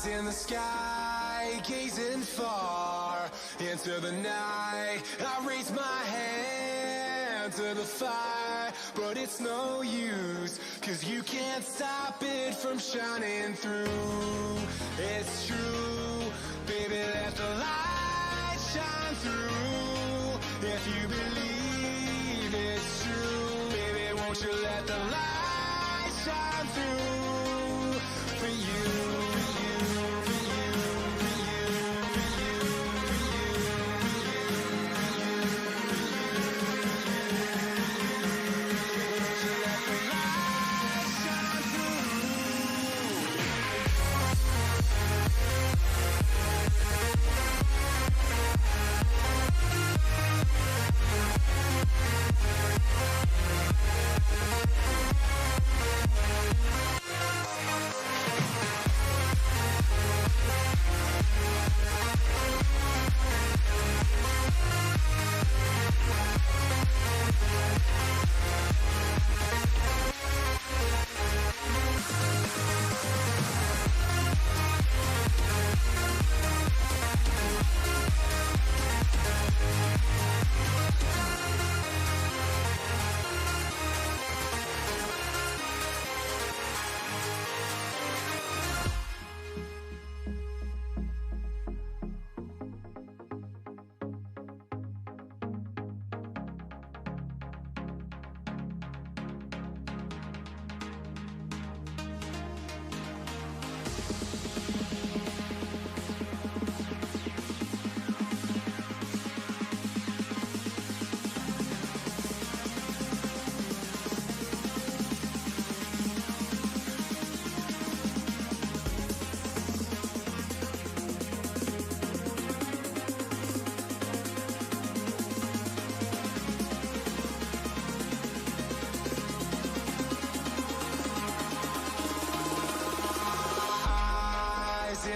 in the sky, gazing far into the night. I raise my hand to the fire, but it's no use, 'cause you can't stop it from shining through. It's true, baby, let the light shine through. If you believe it's true, baby, won't you let the light shine through for you.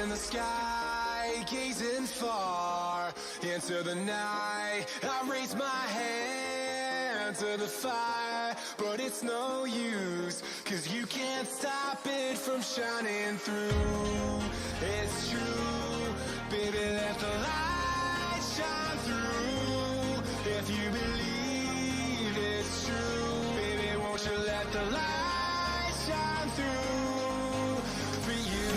In the sky, gazing far into the night. I raise my hand to the fire, but it's no use, 'cause you can't stop it from shining through. It's true, baby, let the light shine through. If you believe it's true, baby, won't you let the light shine through for you.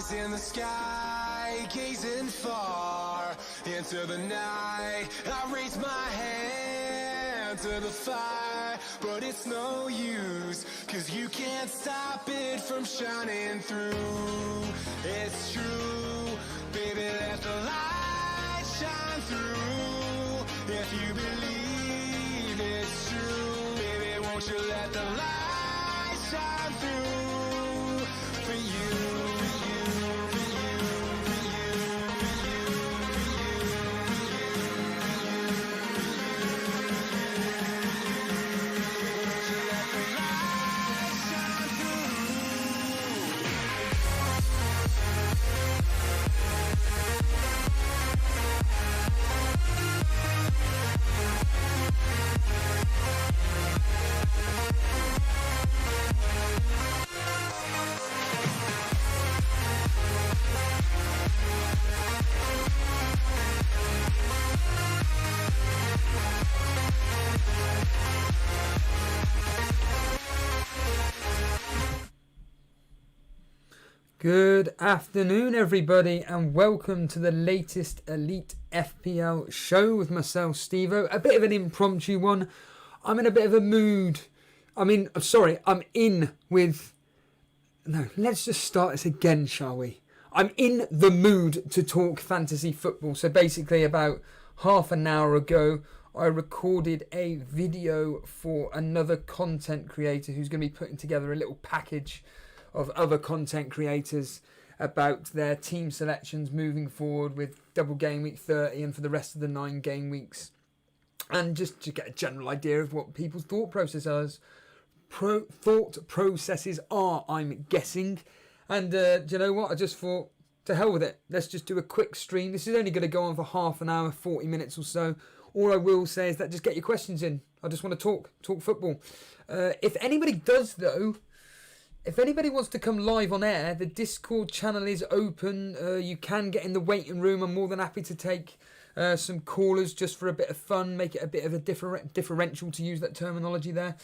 In the sky, gazing far into the night. I raise my hand to the fire, but it's no use, 'cause you can't stop it from shining through. It's true, baby, let the light shine through. If you believe it's true, baby, won't you let the light shine through for you. Let the Good afternoon, everybody, and welcome to the latest Elite FPL show with myself, Stevo. A bit of an impromptu one. I'm in a bit of a mood. I'm in with... No, let's just start this again, shall we? I'm in the mood to talk fantasy football. So basically about half an hour ago, I recorded a video for another content creator who's going to be putting together a little package of other content creators about their team selections moving forward with double game week 30 and for the rest of the 9 game weeks, and just to get a general idea of what people's thought processes are, I'm guessing. And do you know what, I just thought, to hell with it, let's just do a quick stream. This is only going to go on for half an hour, 40 minutes or so. All I will say is that just get your questions in. I just want to talk football. If anybody does though, if anybody wants to come live on air, the Discord channel is open. You can get in the waiting room. I'm more than happy to take some callers just for a bit of fun, make it a bit of a differential, to use that terminology there.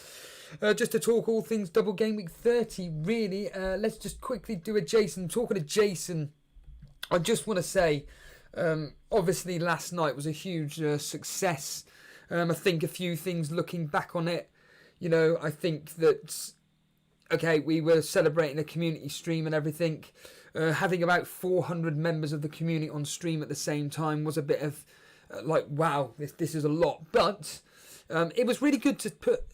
Just to talk all things double game week 30, really. Let's just quickly do a Jason. Talking to Jason, I just want to say, obviously last night was a huge success. I think a few things looking back on it, you know, I think that... Okay, we were celebrating a community stream and everything. Having about 400 members of the community on stream at the same time was a bit of like, wow, this is a lot. But it was really good to put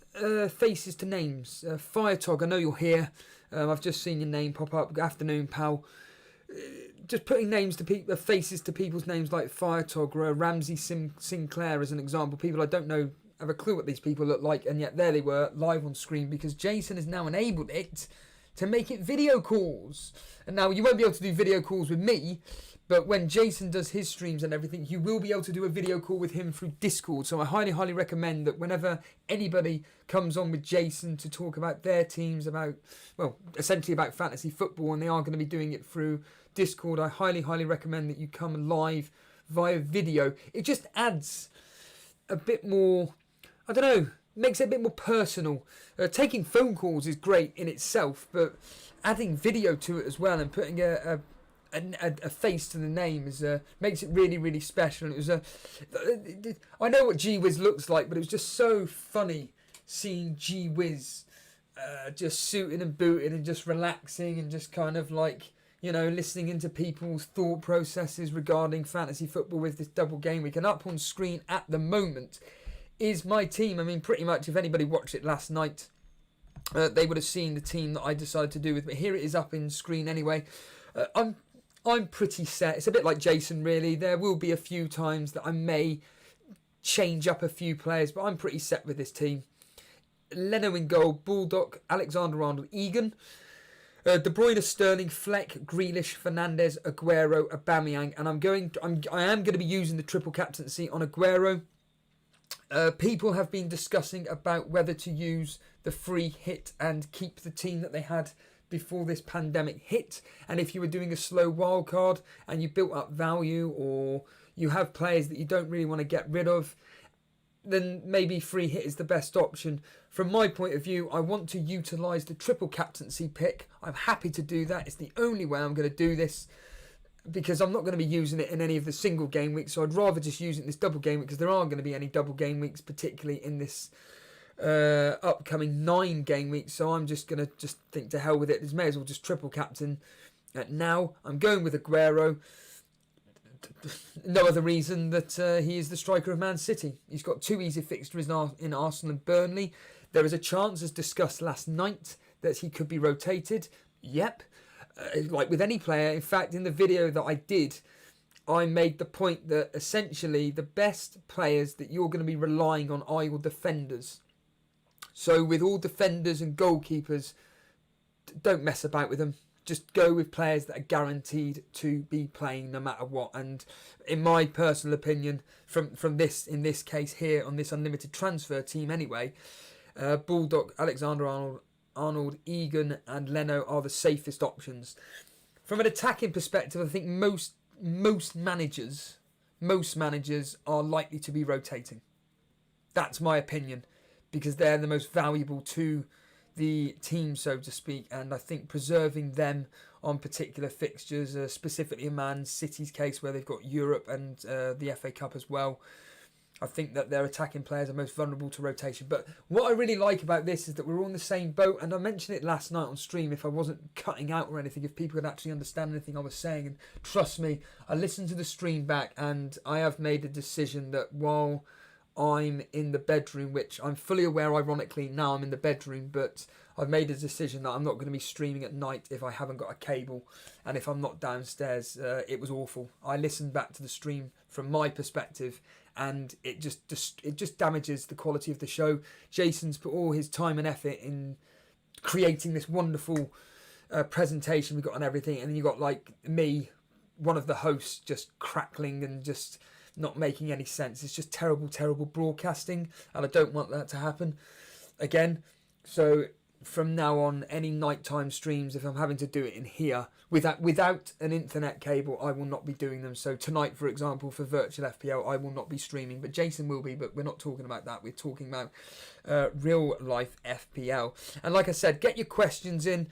faces to names. Firetog, I know you're here. I've just seen your name pop up. Good afternoon, pal. Just putting names to faces to people's names like Firetog, Ramsey Sinclair as an example. People I don't know have a clue what these people look like, and yet there they were live on screen because Jason has now enabled it to make it video calls. And now you won't be able to do video calls with me, but when Jason does his streams and everything, you will be able to do a video call with him through Discord. So I highly recommend that whenever anybody comes on with Jason to talk about their teams, about, well, essentially about fantasy football, and they are going to be doing it through Discord, I highly recommend that you come live via video. It just adds a bit more, I don't know, makes it a bit more personal. Taking phone calls is great in itself, but adding video to it as well and putting a face to the name makes it really special. It was I know what G-Wiz looks like, but it was just so funny seeing G-Wiz just suited and booted and just relaxing and just kind of like, you know, listening into people's thought processes regarding fantasy football with this double game week. And up on screen at the moment is my team. I mean, pretty much if anybody watched it last night, they would have seen the team that I decided to do with. But here it is up in screen anyway. I'm pretty set. It's a bit like Jason, really. There will be a few times that I may change up a few players, but I'm pretty set with this team. Leno in goal, Bulldog, Alexander-Arnold, Egan, De Bruyne, Sterling, Fleck, Grealish, Fernandes, Aguero, Aubameyang, and I am going to be using the triple captaincy on Aguero. People have been discussing about whether to use the free hit and keep the team that they had before this pandemic hit. And if you were doing a slow wildcard and you built up value, or you have players that you don't really want to get rid of, then maybe free hit is the best option. From my point of view, I want to utilise the triple captaincy pick. I'm happy to do that. It's the only way I'm going to do this, because I'm not going to be using it in any of the single game weeks, so I'd rather just use it in this double game week, because there aren't going to be any double game weeks, particularly in this upcoming 9 game weeks. So I'm just going to think to hell with it. May as well just triple captain. Now I'm going with Aguero. No other reason that he is the striker of Man City. He's got 2 easy fixtures in Arsenal and Burnley. There is a chance, as discussed last night, that he could be rotated. Yep. Like with any player. In fact, in the video that I did, I made the point that essentially the best players that you're going to be relying on are your defenders. So with all defenders and goalkeepers, don't mess about with them. Just go with players that are guaranteed to be playing no matter what. And in my personal opinion, from this, in this case here, on this unlimited transfer team anyway, Bulldog, Alexander-Arnold, Egan and Leno are the safest options. From an attacking perspective, I think most managers are likely to be rotating. That's my opinion, because they're the most valuable to the team, so to speak, and I think preserving them on particular fixtures, specifically in Man City's case where they've got Europe and the FA Cup as well. I think that their attacking players are most vulnerable to rotation. But what I really like about this is that we're all in the same boat. And I mentioned it last night on stream, if I wasn't cutting out or anything, if people could actually understand anything I was saying. And trust me, I listened to the stream back and I have made a decision that while I'm in the bedroom, which I'm fully aware, ironically, now I'm in the bedroom, but I've made a decision that I'm not going to be streaming at night if I haven't got a cable and if I'm not downstairs. It was awful. I listened back to the stream from my perspective and it just damages the quality of the show. Jason's put all his time and effort in creating this wonderful presentation we got on everything, and then you got like me, one of the hosts, just crackling and just not making any sense. It's just terrible broadcasting, and I don't want that to happen again. So from now on, any nighttime streams, if I'm having to do it in here without an internet cable, I will not be doing them. So tonight, for example, for virtual FPL, I will not be streaming, but Jason will be. But we're not talking about that. We're talking about real life FPL. And like I said, get your questions in.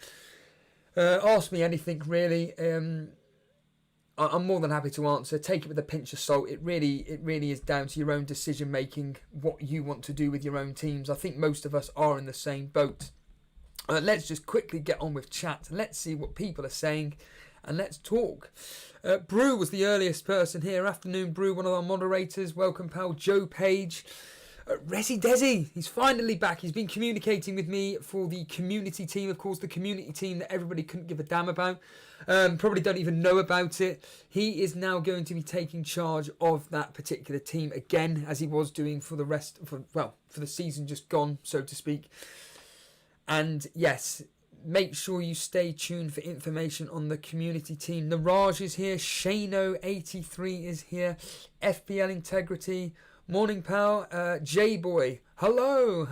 Ask me anything really. I'm more than happy to answer. Take it with a pinch of salt. It really is down to your own decision making, what you want to do with your own teams. I think most of us are in the same boat. Let's just quickly get on with chat. Let's see what people are saying and let's talk. Brew was the earliest person here. Afternoon, Brew, one of our moderators. Welcome, pal. Joe Page. Resi Desi, he's finally back. He's been communicating with me for the community team. Of course, the community team that everybody couldn't give a damn about. Probably don't even know about it. He is now going to be taking charge of that particular team again, as he was doing for the season just gone, so to speak. And yes, make sure you stay tuned for information on the community team. Naraj is here. Shano83 is here. FPL Integrity. Morning, pal. J-Boy. Hello.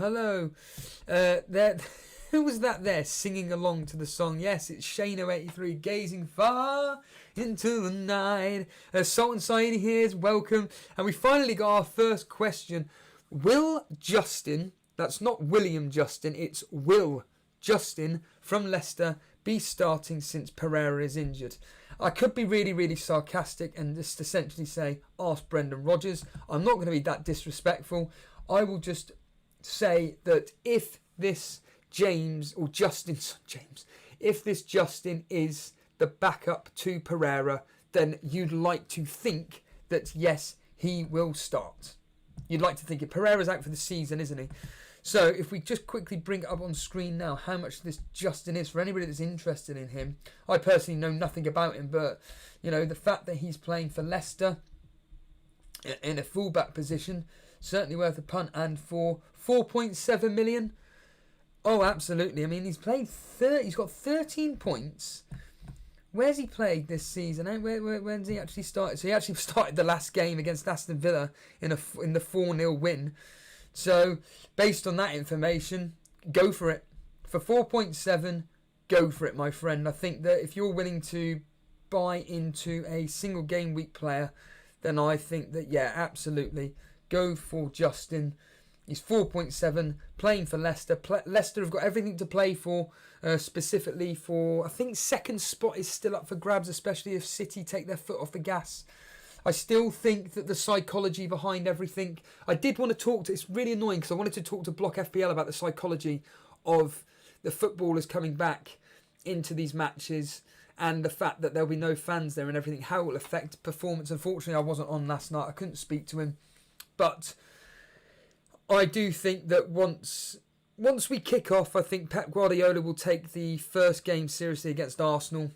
Who was that there singing along to the song? Yes, it's Shano83. Gazing far into the night. Salt and Saidi here is welcome. And we finally got our first question. Will Justin... That's not William Justin, it's Will Justin from Leicester be starting since Pereira is injured? I could be really sarcastic and just essentially say, ask Brendan Rodgers. I'm not going to be that disrespectful. I will just say that if this if this Justin is the backup to Pereira, then you'd like to think that, yes, he will start. You'd like to think it. Pereira's out for the season, isn't he? So if we just quickly bring it up on screen now, how much this Justin is for anybody that's interested in him. I personally know nothing about him, but you know, the fact that he's playing for Leicester in a fullback position, certainly worth a punt. And for 4.7 million, oh, absolutely. I mean, he's got 13 points. Where's he played this season? When's he actually started? So he actually started the last game against Aston Villa in the 4-0 win. So, based on that information, go for it. For 4.7, go for it, my friend. I think that if you're willing to buy into a single game week player, then I think that, yeah, absolutely, go for Justin. He's 4.7, playing for Leicester. Leicester have got everything to play for, specifically for, I think second spot is still up for grabs, especially if City take their foot off the gas. I still think that the psychology behind everything... I did want to talk to... It's really annoying because I wanted to talk to Block FPL about the psychology of the footballers coming back into these matches and the fact that there'll be no fans there and everything, how it will affect performance. Unfortunately, I wasn't on last night. I couldn't speak to him. But I do think that once we kick off, I think Pep Guardiola will take the first game seriously against Arsenal.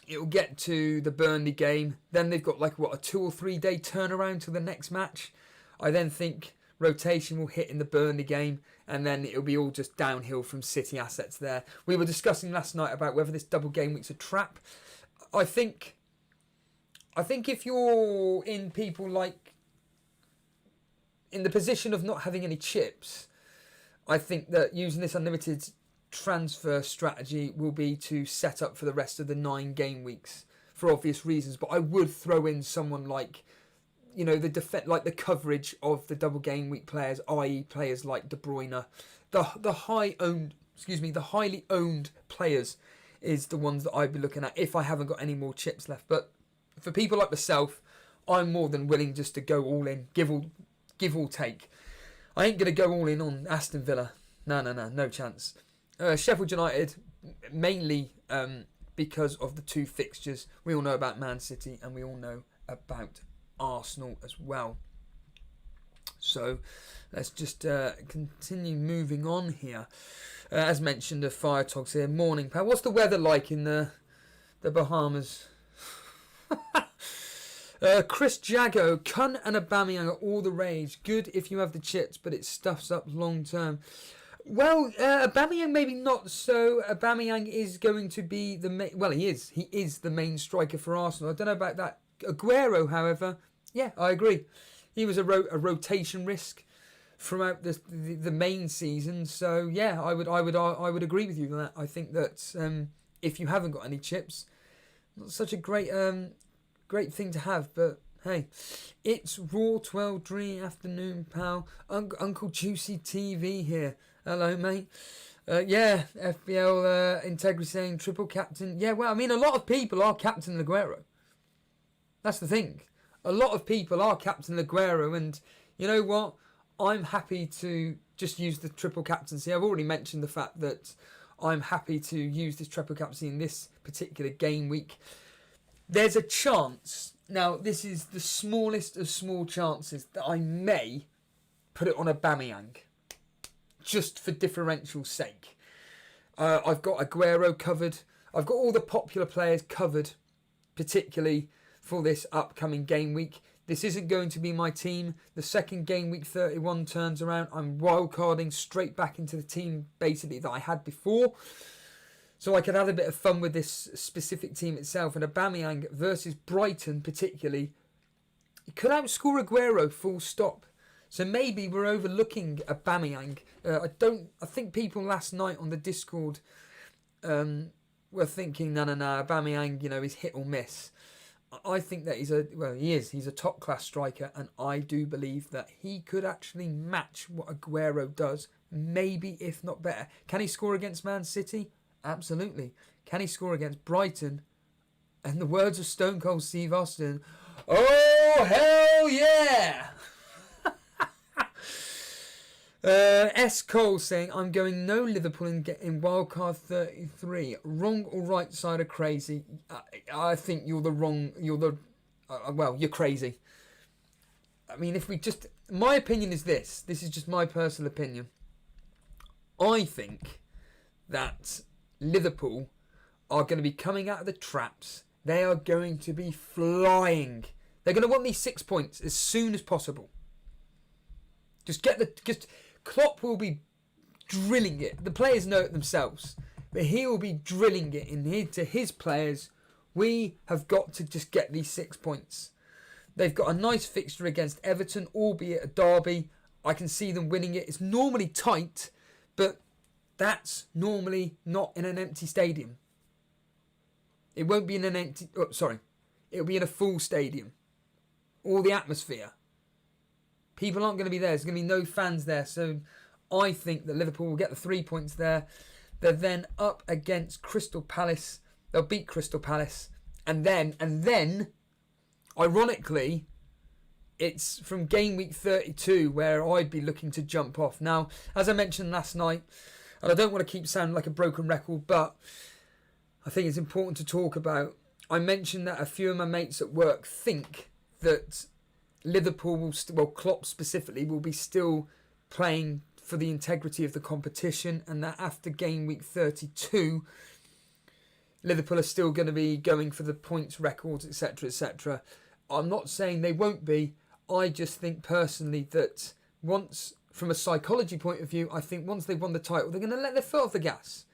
It will get to the Burnley game. Then they've got a 2 or 3 day turnaround to the next match. I then think rotation will hit in the Burnley game, and then it'll be all just downhill from City assets there. We were discussing last night about whether this double game week's a trap. I think if you're in the position of not having any chips, I think that using this unlimited transfer strategy will be to set up for the rest of the 9 game weeks for obvious reasons. But I would throw in someone like like the coverage of the double game week players, i.e. players like De Bruyne, the highly owned players is the ones that I'd be looking at if I haven't got any more chips left. But for people like myself, I'm more than willing just to go all in, give or take. I ain't going to go all in on Aston Villa. No chance. Sheffield United, mainly because of the two fixtures. We all know about Man City and we all know about Arsenal as well. So let's just continue moving on here. As mentioned, the Fire Togs here. Morning, pal. What's the weather like in the Bahamas? Chris Jago, Kun and Aubameyang are all the rage. Good if you have the chips, but it stuffs up long term. Well, Aubameyang maybe not so. Aubameyang is going to be the main... Well, he is. He is the main striker for Arsenal. I don't know about that. Aguero, however, yeah, I agree. He was a rotation risk throughout the main season. So yeah, I would agree with you on that. I think that if you haven't got any chips, not such a great thing to have. But hey, it's Raw 12 afternoon, pal. Uncle Juicy TV here. Hello, mate. Yeah, FPL Integrity saying triple captain. Yeah, well, I mean, a lot of people are captain Aguero. That's the thing. A lot of people are captain Aguero, and you know what? I'm happy to just use the triple captaincy. I've already mentioned the fact that I'm happy to use this triple captaincy in this particular game week. There's a chance. Now, this is the smallest of small chances that I may put it on Aubameyang, just for differential sake. I've got Aguero covered. I've got all the popular players covered, particularly for this upcoming game week. This isn't going to be my team. The second game week 31 turns around, I'm wildcarding straight back into the team basically that I had before. So I could have a bit of fun with this specific team itself. And Aubameyang versus Brighton particularly, he could outscore Aguero full stop. So maybe we're overlooking Aubameyang. I think people last night on the Discord were thinking, no, Aubameyang, is hit or miss. I think that he's a top class striker, and I do believe that he could actually match what Aguero does, maybe if not better. Can he score against Man City? Absolutely. Can he score against Brighton? And the words of Stone Cold Steve Austin, oh hell yeah! S. Cole saying, I'm going no Liverpool in wildcard 33. Wrong or right side of crazy? I think you're crazy. I mean, my opinion is this is just my personal opinion. I think that Liverpool are going to be coming out of the traps. They are going to be flying. They're going to want these 6 points as soon as possible. Klopp will be drilling it. The players know it themselves. But he will be drilling it into his players. We have got to just get these 6 points. They've got a nice fixture against Everton, albeit a derby. I can see them winning it. It's normally tight, but that's normally not in an empty stadium. It won't be in an empty... Oh, sorry. It'll be in a full stadium. All the atmosphere. People aren't going to be there. There's going to be no fans there. So I think that Liverpool will get the 3 points there. They're then up against Crystal Palace. They'll beat Crystal Palace. And then, ironically, it's from game week 32 where I'd be looking to jump off. Now, as I mentioned last night, and I don't want to keep sounding like a broken record, but I think it's important to talk about. I mentioned that a few of my mates at work think that Liverpool will, Klopp specifically, will be still playing for the integrity of the competition, and that after game week 32, Liverpool are still going to be going for the points records, etc., etc. I'm not saying they won't be. I just think personally that from a psychology point of view, I think once they've won the title, they're going to let their foot off the gas.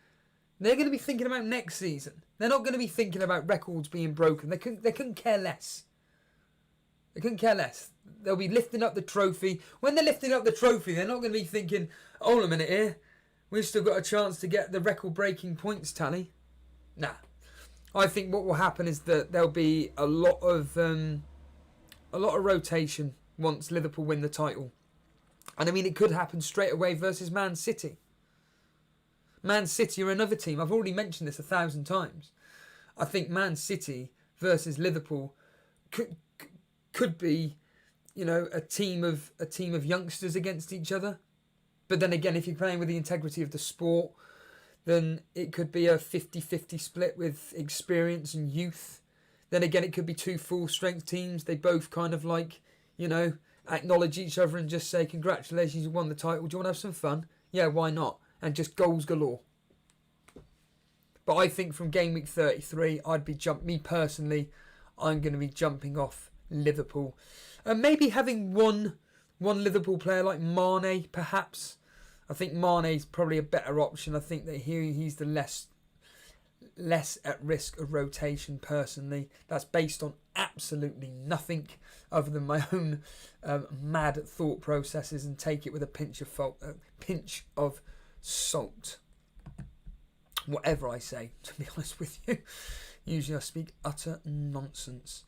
They're going to be thinking about next season. They're not going to be thinking about records being broken. They couldn't care less. They couldn't care less. They'll be lifting up the trophy. When they're lifting up the trophy, they're not going to be thinking, hold a minute here, we've still got a chance to get the record-breaking points tally. Nah. I think what will happen is that there'll be a lot of a lot of rotation once Liverpool win the title. And I mean, it could happen straight away versus Man City. Man City are another team. I've already mentioned this 1,000 times. I think Man City versus Liverpool could be, you know, a team of youngsters against each other. But then again, if you're playing with the integrity of the sport, then it could be a 50-50 split with experience and youth. Then again, it could be two full-strength teams. They both kind of like, you know, acknowledge each other and just say, congratulations, you won the title. Do you want to have some fun? Yeah, why not? And just goals galore. But I think from game week 33, me personally, I'm going to be jumping off Liverpool. Maybe having one Liverpool player like Mane, perhaps. I think Mane's probably a better option. I think that he's the less at risk of rotation personally. That's based on absolutely nothing other than my own mad thought processes, and take it with a pinch of salt. Whatever I say, to be honest with you. Usually I speak utter nonsense.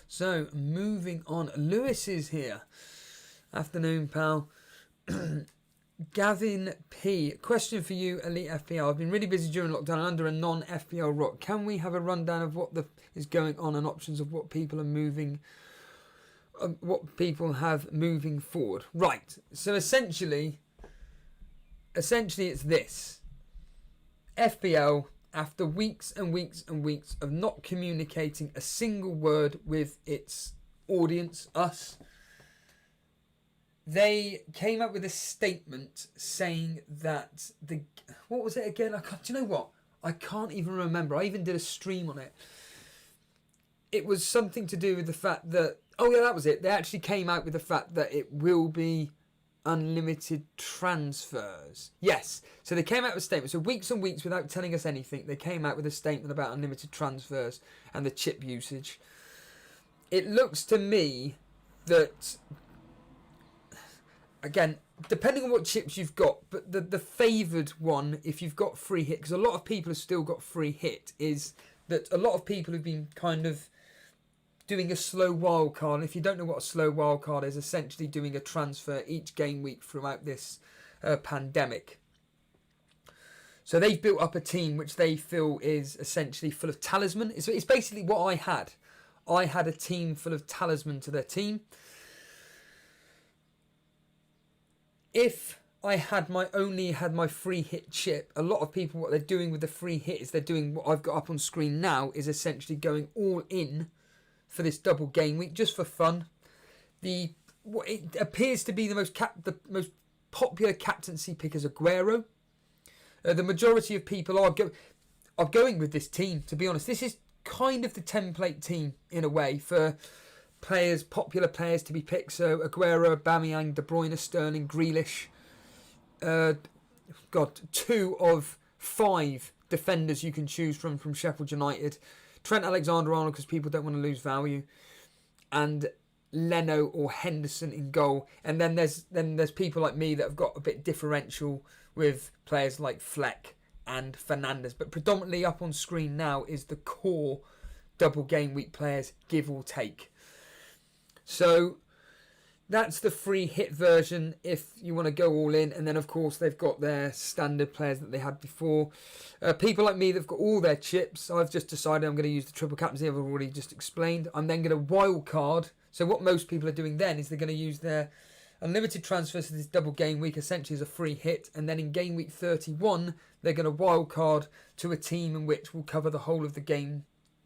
So, moving on. Lewis is here. Afternoon, pal. Gavin P. Question for you, Elite FPL. I've been really busy during lockdown and under a non-FPL rock. Can we have a rundown of what is going on and options of what people are moving, moving forward? Right. So essentially it's this. FPL, after weeks and weeks and weeks of not communicating a single word with its audience, us, they came up with a statement saying that what was it again? Do you know what? I can't even remember. I even did a stream on it. It was something to do with the fact that, oh yeah, that was it. They actually came out with the fact that it will be unlimited transfers. Yes. So they came out with a statement. So weeks and weeks without telling us anything, they came out with a statement about unlimited transfers and the chip usage. It looks to me that, again, depending on what chips you've got, but the favoured one, if you've got free hit, because a lot of people have still got free hit, is that a lot of people have been kind of doing a slow wildcard. And if you don't know what a slow wildcard is, essentially doing a transfer each game week throughout this pandemic. So they've built up a team which they feel is essentially full of talisman. It's basically what I had. I had a team full of talisman to their team. If I had only had my free hit chip, a lot of people, what they're doing with the free hit is they're doing what I've got up on screen now, is essentially going all in for this double game week just for fun. What it appears to be the most popular captaincy pick is Aguero. The majority of people are going with this team, to be honest. This is kind of the template team in a way for popular players to be picked. So Aguero, Aubameyang, De Bruyne, Sterling, Grealish. 2 of 5 defenders you can choose from Sheffield United. Trent Alexander-Arnold, because people don't want to lose value, and Leno or Henderson in goal. And then there's people like me that have got a bit differential with players like Fleck and Fernandes. But predominantly up on screen now is the core double game week players, give or take. So that's the free hit version if you want to go all in. And then, of course, they've got their standard players that they had before. People like me that have got all their chips, I've just decided I'm going to use the triple captaincy I've already just explained. I'm then going to wild card. So what most people are doing then is they're going to use their unlimited transfers to this double game week essentially as a free hit. And then in game week 31, they're going to wild card to a team in which will cover the whole of the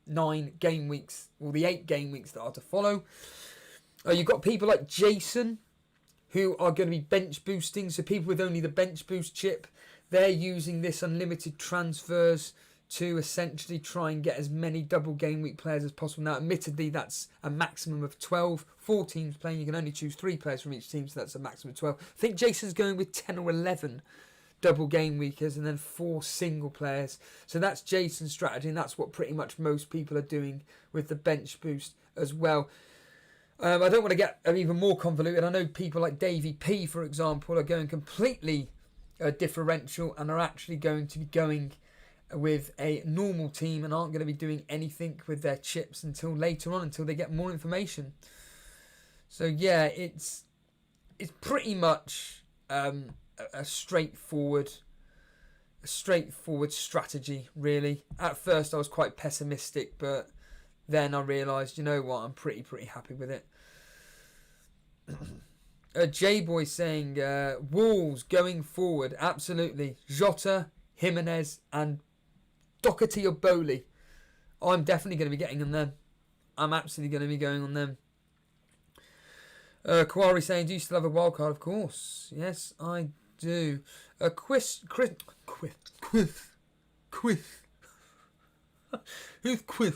9 game weeks, or the 8 game weeks that are to follow. You've got people like Jason who are going to be bench boosting. So people with only the bench boost chip, they're using this unlimited transfers to essentially try and get as many double game week players as possible. Now, admittedly, that's a maximum of 12. 4 teams playing, you can only choose 3 players from each team, so that's a maximum of 12. I think Jason's going with 10 or 11 double game weekers and then 4 single players. So that's Jason's strategy, and that's what pretty much most people are doing with the bench boost as well. I don't want to get even more convoluted. I know people like Davey P, for example, are going completely differential and are actually going to be going with a normal team and aren't going to be doing anything with their chips until later on, until they get more information. So yeah, it's pretty much a straightforward strategy, really. At first I was quite pessimistic, but then I realised, you know what, I'm pretty happy with it. J-Boy saying, Wolves going forward, absolutely. Jota, Jimenez and Doherty or Bowley. I'm definitely going to be getting on them. I'm absolutely going to be going on them. Kawari saying, do you still have a wild card? Of course. Yes, I do. Chris. Who's Quiz?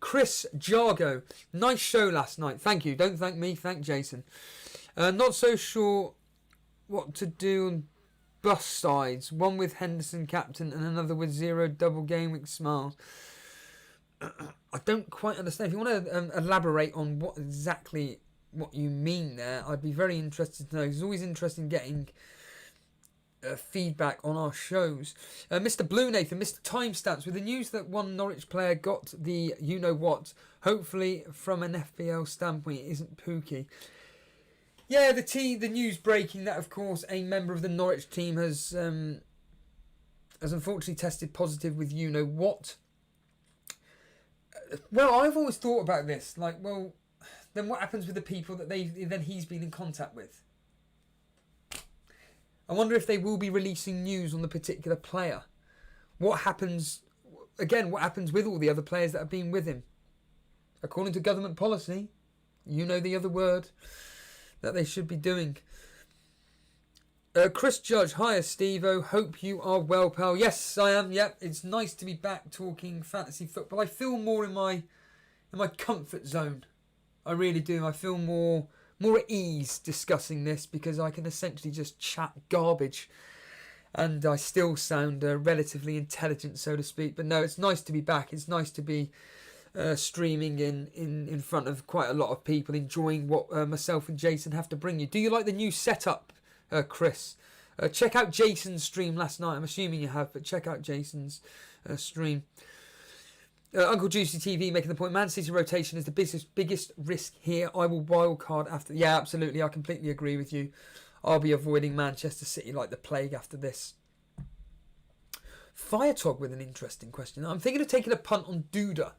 Chris Jargo. Nice show last night. Thank you. Don't thank me. Thank Jason. Not so sure what to do on bus sides. One with Henderson captain and another with 0 double game week smiles. I don't quite understand. If you want to elaborate on what you mean there, I'd be very interested to know. It's always interesting getting feedback on our shows. Mr. Blue Nathan, Mr. Timestamps, with the news that one Norwich player got the you-know-what, hopefully from an FPL standpoint, it isn't Pookie. Yeah, the news breaking that, of course, a member of the Norwich team has unfortunately tested positive with you-know-what. Well, I've always thought about this, like, well, then what happens with the people that he's been in contact with? I wonder if they will be releasing news on the particular player. What happens with all the other players that have been with him? According to government policy, you know the other word that they should be doing. Chris Judge, hiya Steve-O, hope you are well, pal. Yes, I am, yep. It's nice to be back talking fantasy football. I feel more in my comfort zone. I really do. I feel more at ease discussing this because I can essentially just chat garbage and I still sound relatively intelligent, so to speak. But no, it's nice to be back. It's nice to be streaming in front of quite a lot of people, enjoying what myself and Jason have to bring you. Do you like the new setup, Chris? Check out Jason's stream last night. I'm assuming you have, but check out Jason's stream. Uncle Juicy TV making the point, Man City rotation is the biggest risk here. I will wildcard after. Yeah, absolutely. I completely agree with you. I'll be avoiding Manchester City like the plague after this. Firetog with an interesting question. I'm thinking of taking a punt on Duda.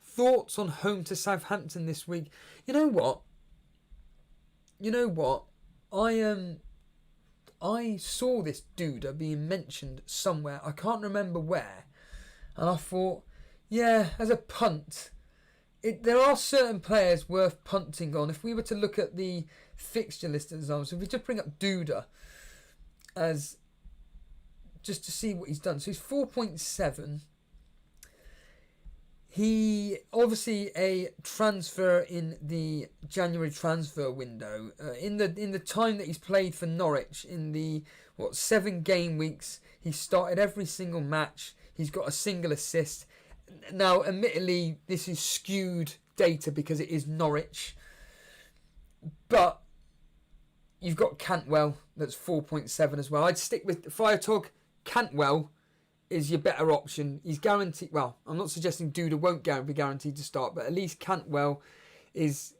Thoughts on home to Southampton this week? You know what? I saw this Duda being mentioned somewhere. I can't remember where. And I thought, yeah, as a punt, there are certain players worth punting on. If we were to look at the fixture list as well, so if we just bring up Duda as just to see what he's done. So he's 4.7. He obviously a transfer in the January transfer window. In the time that he's played for Norwich, in the 7 game weeks, he started every single match. He's got a single assist. Now, admittedly, this is skewed data because it is Norwich, but you've got Cantwell that's 4.7 as well. I'd stick with Firetog. Cantwell is your better option. He's guaranteed. Well, I'm not suggesting Duda won't be guaranteed to start, but at least Cantwell is.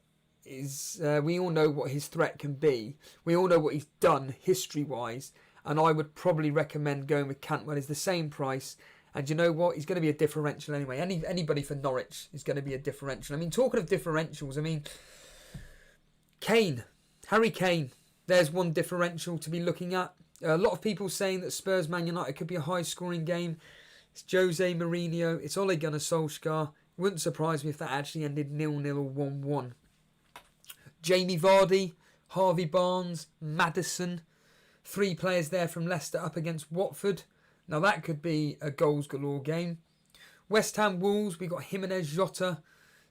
We all know what his threat can be. We all know what he's done history-wise, and I would probably recommend going with Cantwell. Is the same price. And you know what? He's going to be a differential anyway. Anybody for Norwich is going to be a differential. I mean, talking of differentials, I mean, Harry Kane, there's one differential to be looking at. A lot of people saying that Spurs Man United could be a high-scoring game. It's Jose Mourinho. It's Ole Gunnar Solskjaer. It wouldn't surprise me if that actually ended 0-0 or 1-1. Jamie Vardy, Harvey Barnes, Maddison. 3 players there from Leicester up against Watford. Now that could be a goals galore game. West Ham Wolves, we've got Jimenez, Jota,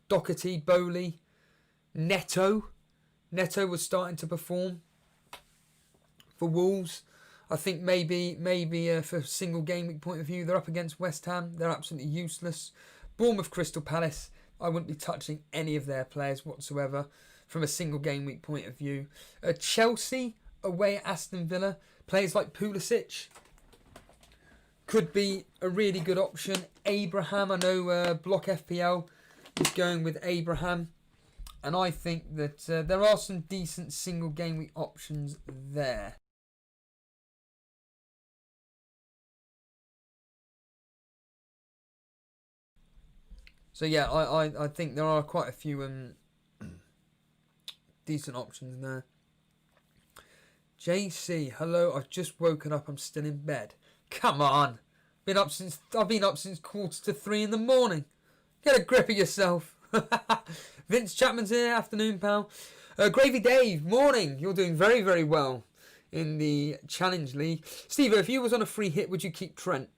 Doherty, Bowley, Neto. Neto was starting to perform for Wolves. I think maybe for a single game week point of view, they're up against West Ham. They're absolutely useless. Bournemouth, Crystal Palace, I wouldn't be touching any of their players whatsoever from a single game week point of view. Chelsea away at Aston Villa. Players like Pulisic could be a really good option. Abraham, I know Block FPL is going with Abraham. And I think that there are some decent single game week options there. So yeah, I think there are quite a few decent options there. JC, hello. I've just woken up. I'm still in bed. Come on, I've been up since 2:45 in the morning. Get a grip of yourself. Vince Chapman's here. Afternoon, pal. Gravy Dave, morning. You're doing very, very well in the Challenge League. Steve, if you was on a free hit, would you keep Trent?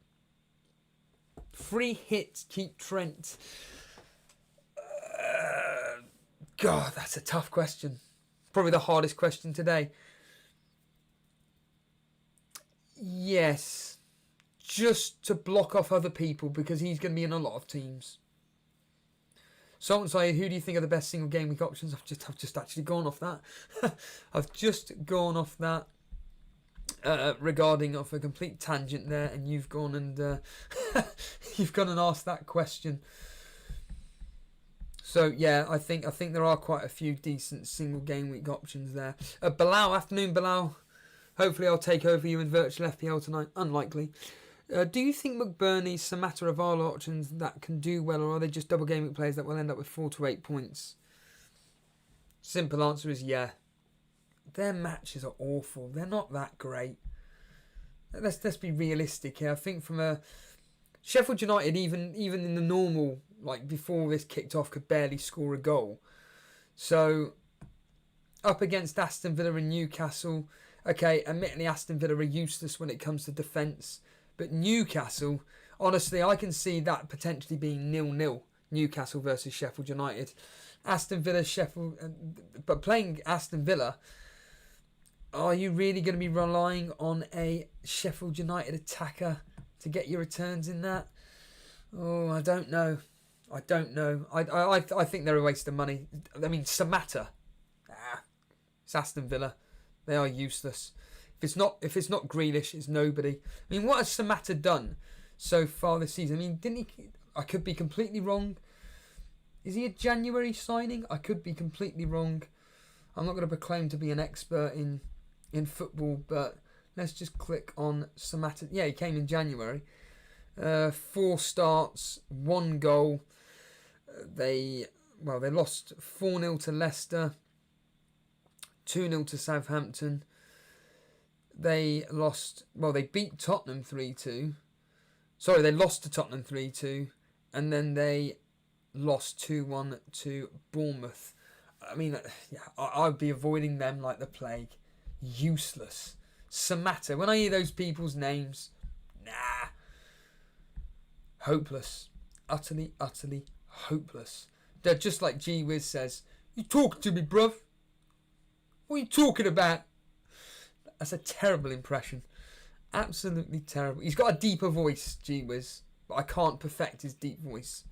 Free hit, keep Trent. God, that's a tough question. Probably the hardest question today. Yes. Just to block off other people because he's going to be in a lot of teams. Sultan Saeed, who do you think are the best single game week options? I've just actually gone off that. I've just gone off that regarding off a complete tangent there, and you've gone and you've gone and asked that question. So yeah, I think there are quite a few decent single game week options there. Bilal, afternoon Bilal. Hopefully I'll take over you in virtual FPL tonight. Unlikely. Do you think McBurney's Samatta Avala options that can do well, or are they just double game week players that will end up with 4 to 8 points? Simple answer is yeah. Their matches are awful. They're not that great. Let's be realistic here. I think from a Sheffield United, even in the normal, like before this kicked off, could barely score a goal. So up against Aston Villa and Newcastle, okay, admittedly Aston Villa are useless when it comes to defence. But Newcastle, honestly, I can see that potentially being 0-0. Newcastle versus Sheffield United. Aston Villa, Sheffield... But playing Aston Villa, are you really going to be relying on a Sheffield United attacker to get your returns in that? Oh, I don't know. I think they're a waste of money. I mean, Samatta. It's Aston Villa. They are useless. If it's not Grealish, it's nobody. I mean, what has Samatta done so far this season? I mean, didn't he? I could be completely wrong. Is he a January signing? I could be completely wrong. I'm not going to proclaim to be an expert in football, but let's just click on Samatta. Yeah, he came in January. 4 starts, 1 goal. They lost 4-0 to Leicester, 2-0 to Southampton. They beat Tottenham 3-2. Sorry, they lost to Tottenham 3-2. And then they lost 2-1 to Bournemouth. I mean, yeah, I'd be avoiding them like the plague. Useless. Samatta, when I hear those people's names, nah. Hopeless. Utterly, utterly hopeless. They're just like G-Wiz says, you talking to me, bruv? What are you talking about? That's a terrible impression. Absolutely terrible. He's got a deeper voice, G-Wiz, but I can't perfect his deep voice.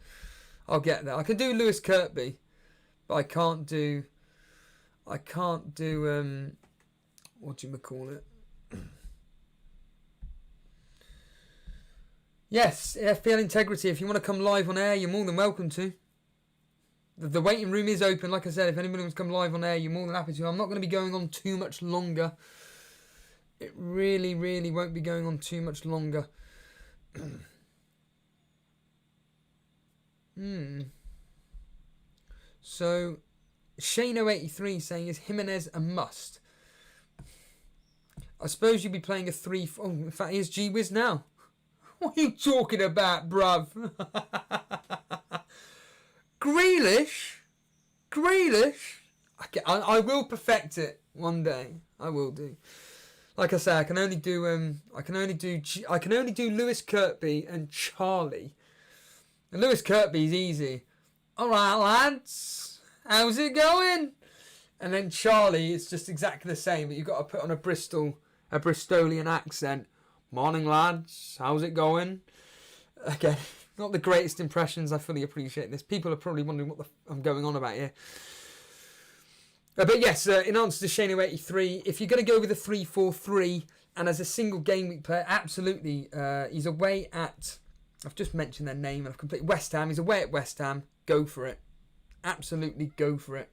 I'll get there. I can do Lewis Kirkby, but I can't do what do you call it? Yes, FPL Integrity. If you want to come live on air, you're more than welcome to. The waiting room is open. Like I said, if anybody wants to come live on air, you're more than happy to. I'm not going to be going on too much longer. It really, really won't be going on too much longer. So, Shano83 saying, is Jimenez a must? I suppose you'd be playing a 3... Oh, in fact, here's G-Wiz now. What are you talking about, bruv? Grealish? I will perfect it one day. I will do. Like I say, I can only do Lewis Kirkby and Charlie. And Lewis Kirkby's easy. All right, lads, how's it going? And then Charlie, it's just exactly the same, but you've got to put on a Bristolian accent. Morning, lads, how's it going? Again, not the greatest impressions. I fully appreciate this. People are probably wondering what I'm going on about here. But yes, in answer to Shano83, if you're going to go with a 3-4-3 and as a single game week player, absolutely. He's away at, I've just mentioned their name and I've completely, West Ham. He's away at West Ham. Go for it. Absolutely go for it.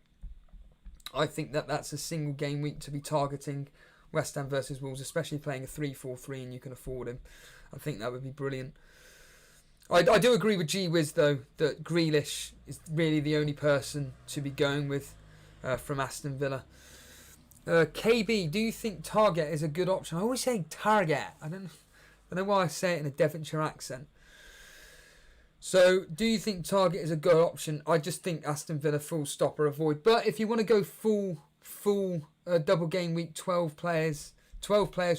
I think that that's a single game week to be targeting West Ham versus Wolves, especially playing a 3-4-3 and you can afford him. I think that would be brilliant. I do agree with G-Wiz, though, that Grealish is really the only person to be going with from Aston Villa. KB, do you think Target is a good option? I always say Target. I don't know why I say it in a Devonshire accent. So, do you think Target is a good option? I just think Aston Villa full stop or avoid. But if you want to go full double game week, 12 players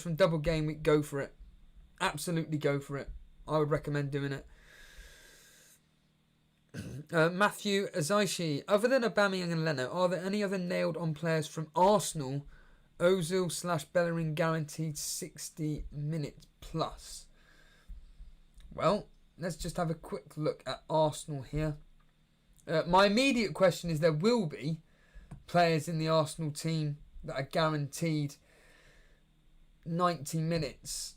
from double game week, go for it. Absolutely go for it. I would recommend doing it. Matthew Azaishi, other than Aubameyang and Leno, are there any other nailed on players from Arsenal? Ozil/Bellerin guaranteed 60 minutes plus. Well, let's just have a quick look at Arsenal here. My immediate question is there will be players in the Arsenal team that are guaranteed 90 minutes.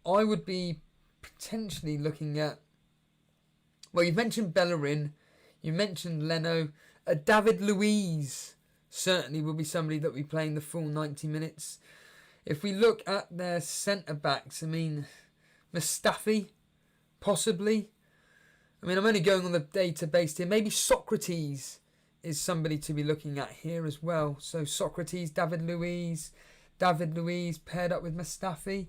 I would be potentially looking at, well, you've mentioned Bellerin, you mentioned Leno, David Luiz certainly will be somebody that will be playing the full 90 minutes. If we look at their centre-backs, I mean, Mustafi, possibly. I mean, I'm only going on the database here. Maybe Socrates is somebody to be looking at here as well. So Socrates, David Luiz paired up with Mustafi.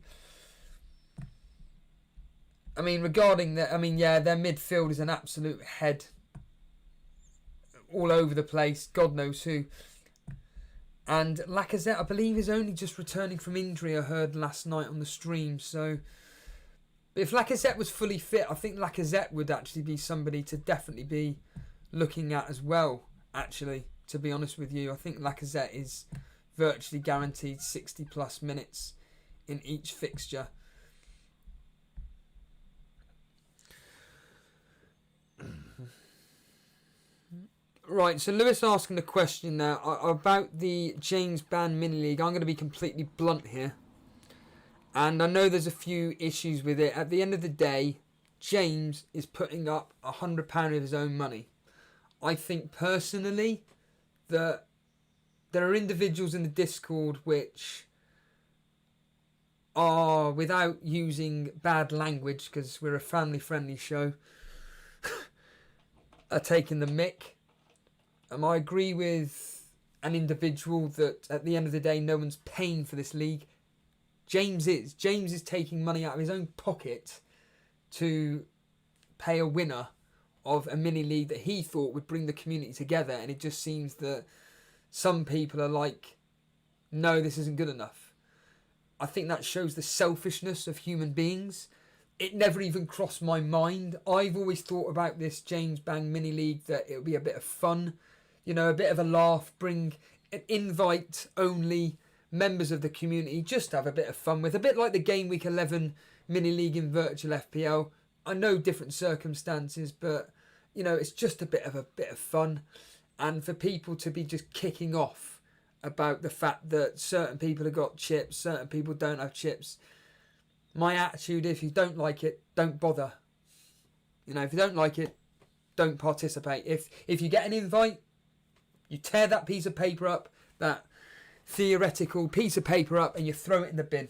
I mean, regarding their midfield is an absolute head all over the place. God knows who. And Lacazette, I believe, is only just returning from injury, I heard last night on the stream. So, if Lacazette was fully fit, I think Lacazette would actually be somebody to definitely be looking at as well, actually, to be honest with you. I think Lacazette is virtually guaranteed 60 plus minutes in each fixture. Right, so Lewis asking a question now about the James Band Mini League. I'm going to be completely blunt here. And I know there's a few issues with it. At the end of the day, James is putting up £100 of his own money. I think personally that there are individuals in the Discord which are, without using bad language, because we're a family-friendly show, are taking the mick. I agree with an individual that at the end of the day, no one's paying for this league. James is. James is taking money out of his own pocket to pay a winner of a mini league that he thought would bring the community together. And it just seems that some people are like, no, this isn't good enough. I think that shows the selfishness of human beings. It never even crossed my mind. I've always thought about this James Bang mini league that it would be a bit of fun. You know, a bit of a laugh, bring invite only members of the community, just have a bit of fun with. A bit like the Gameweek 11 mini league in virtual FPL. I know different circumstances, but, you know, it's just a bit of fun. And for people to be just kicking off about the fact that certain people have got chips, certain people don't have chips. My attitude, if you don't like it, don't bother. You know, if you don't like it, don't participate. If you get an invite, you tear that piece of paper up, that theoretical piece of paper up, and you throw it in the bin.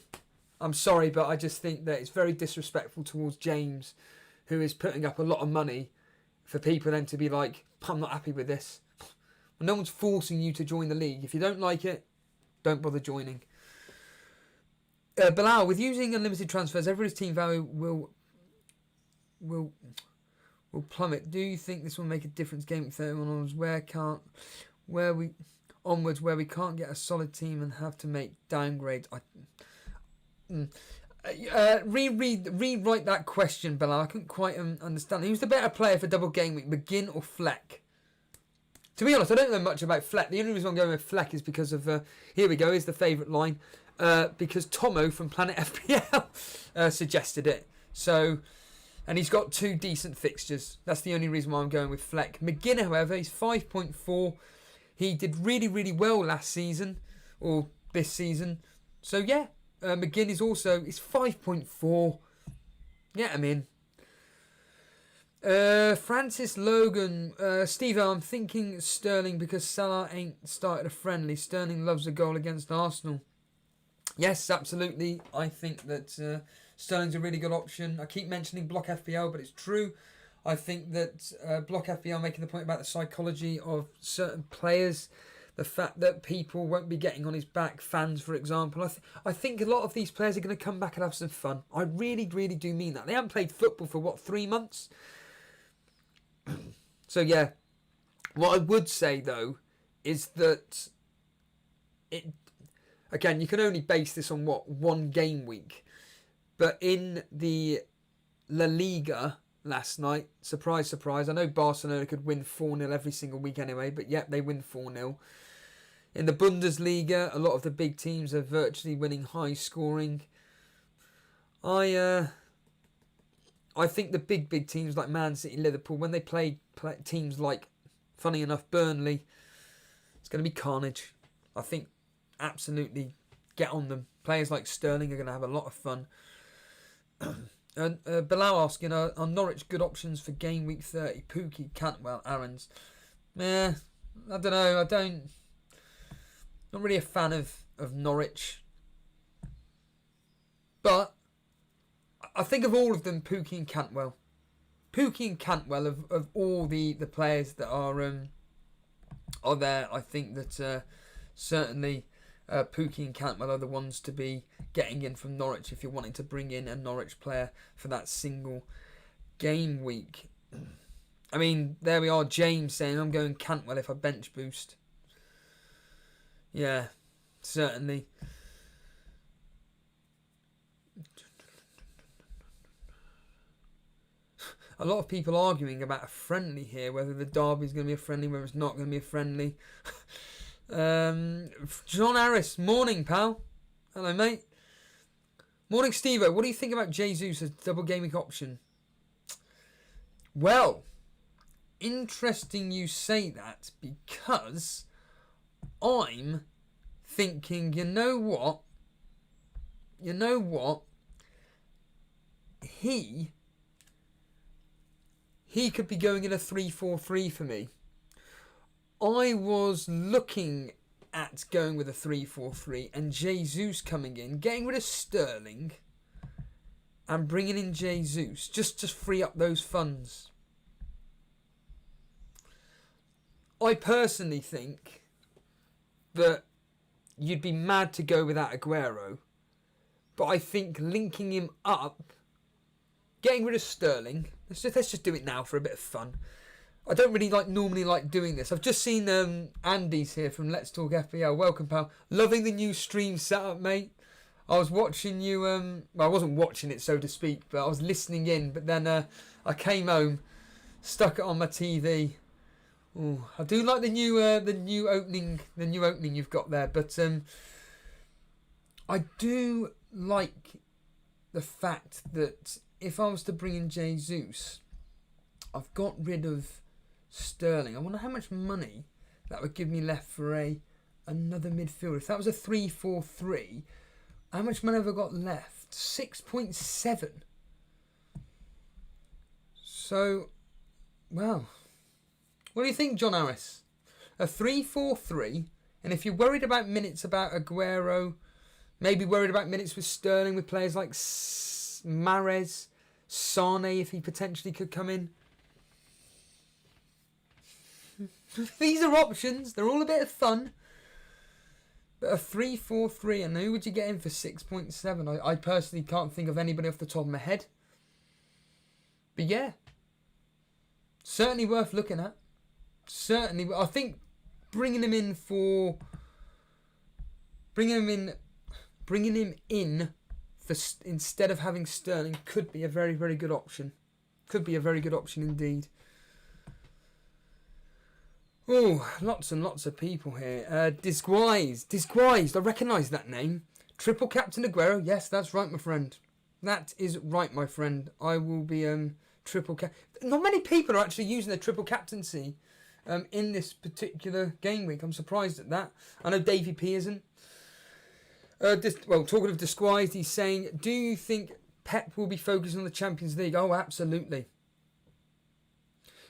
I'm sorry, but I just think that it's very disrespectful towards James, who is putting up a lot of money, for people then to be like, I'm not happy with this. Well, no one's forcing you to join the league. If you don't like it, don't bother joining. Bilal, with using unlimited transfers, everybody's team value will plummet. Do you think this will make a difference Game 31 onwards, where we can't get a solid team and have to make downgrades? Rewrite that question, Bilal. I couldn't quite understand. Who's the better player for double game week, McGinn or Fleck? To be honest, I don't know much about Fleck. The only reason I'm going with Fleck is because of, here we go, here's the favourite line. Because Tomo from Planet FPL suggested it. So, and he's got 2 decent fixtures. That's the only reason why I'm going with Fleck. McGinn, however, he's 5.4. He did really, really well last season, or this season. So, yeah, McGinn is also, he's 5.4. Yeah, I'm in. Francis Logan, Steve, I'm thinking Sterling because Salah ain't started a friendly. Sterling loves a goal against Arsenal. Yes, absolutely. I think that Sterling's a really good option. I keep mentioning Block FPL, but it's true. I think that Block FPL making the point about the psychology of certain players, the fact that people won't be getting on his back, fans, for example. I think a lot of these players are going to come back and have some fun. I really, really do mean that. They haven't played football for, 3 months? So, yeah. What I would say, though, is that again, you can only base this on one game week. But in the La Liga last night, surprise, surprise. I know Barcelona could win 4-0 every single week anyway, but yep, they win 4-0. In the Bundesliga, a lot of the big teams are virtually winning high scoring. I think the big teams like Man City, Liverpool, when they play teams like, funny enough, Burnley, it's going to be carnage. I think absolutely get on them. Players like Sterling are going to have a lot of fun. And Bilal asking, are Norwich good options for game week 30? Pookie, Cantwell, Aarons. I don't know. Not really a fan of Norwich. But I think of all of them, Pookie and Cantwell. Pookie and Cantwell of all the players that are there, I think that certainly Pookie and Cantwell are the ones to be getting in from Norwich if you're wanting to bring in a Norwich player for that single game week. I mean, there we are, James saying I'm going Cantwell if I bench boost. Yeah, certainly. A lot of people arguing about a friendly here, whether the derby's going to be a friendly, whether it's not going to be a friendly. John Harris, morning, pal. Hello, mate. Morning, Steve-O. What do you think about Jesus as double game week option? Well, interesting you say that, because I'm thinking, you know what? He could be going in a 3-4-3 for me. I was looking at going with a 3-4-3 and Jesus coming in, getting rid of Sterling and bringing in Jesus just to free up those funds. I personally think that you'd be mad to go without Aguero, but I think linking him up, getting rid of Sterling, let's just do it now for a bit of fun. I don't really normally like doing this. I've just seen Andy's here from Let's Talk FPL. Welcome, pal. Loving the new stream setup, mate. I was watching you. Well, I wasn't watching it, so to speak, but I was listening in. But then I came home, stuck it on my TV. Ooh, I do like the new opening you've got there. But I do like the fact that if I was to bring in Jesus, I've got rid of Sterling. I wonder how much money that would give me left for another midfielder. If that was a 3-4-3, how much money have I got left? 6.7. So, well, what do you think, John Harris? A 3-4-3, and if you're worried about minutes about Aguero, maybe worried about minutes with Sterling, with players like Mahrez, Sane, if he potentially could come in. These are options. They're all a bit of fun. But a 3-4-3, and who would you get in for 6.7? I personally can't think of anybody off the top of my head. But yeah, certainly worth looking at. Certainly, I think bringing him in for instead of having Sterling could be a very, very good option. Could be a very good option indeed. Oh, lots and lots of people here. Disguised. I recognise that name. Triple Captain Aguero. Yes, that's right, my friend. That is right, my friend. I will be triple cap. Not many people are actually using their triple captaincy in this particular game week. I'm surprised at that. I know Davey P isn't. Talking of Disguised, he's saying, do you think Pep will be focused on the Champions League? Oh, absolutely.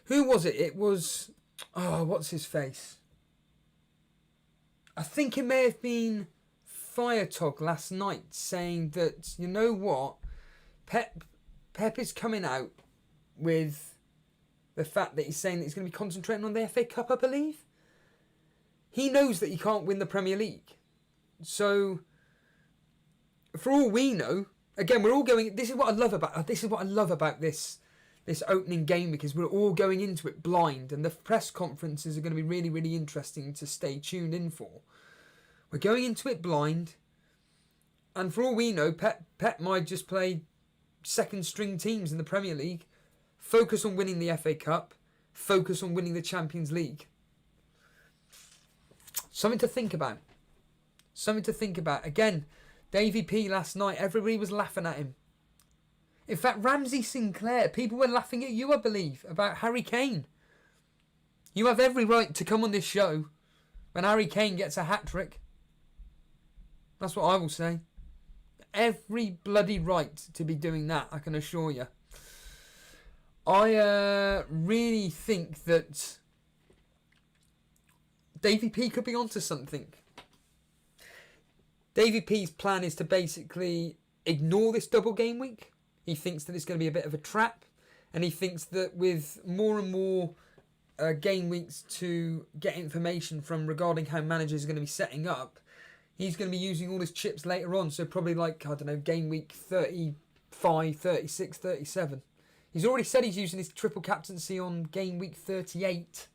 Who was it? It was... Oh, what's his face? I think it may have been Firetog last night saying that, you know what? Pep is coming out with the fact that he's saying that he's going to be concentrating on the FA Cup, I believe. He knows that he can't win the Premier League. So, for all we know, again, we're all going... This is what I love about this opening game, because we're all going into it blind, and the press conferences are going to be really, really interesting to stay tuned in for. We're going into it blind, and for all we know, Pep might just play second string teams in the Premier League, focus on winning the FA Cup, focus on winning the Champions League. Something to think about. Something to think about. Again, Davy P last night, everybody was laughing at him. In fact, Ramsey Sinclair, people were laughing at you, I believe, about Harry Kane. You have every right to come on this show when Harry Kane gets a hat-trick. That's what I will say. Every bloody right to be doing that, I can assure you. I really think that Davy P could be onto something. Davy P's plan is to basically ignore this double game week. He thinks that it's going to be a bit of a trap, and he thinks that with more and more game weeks to get information from regarding how managers are going to be setting up, he's going to be using all his chips later on. So probably like, I don't know, game week 35, 36, 37. He's already said he's using his triple captaincy on game week 38.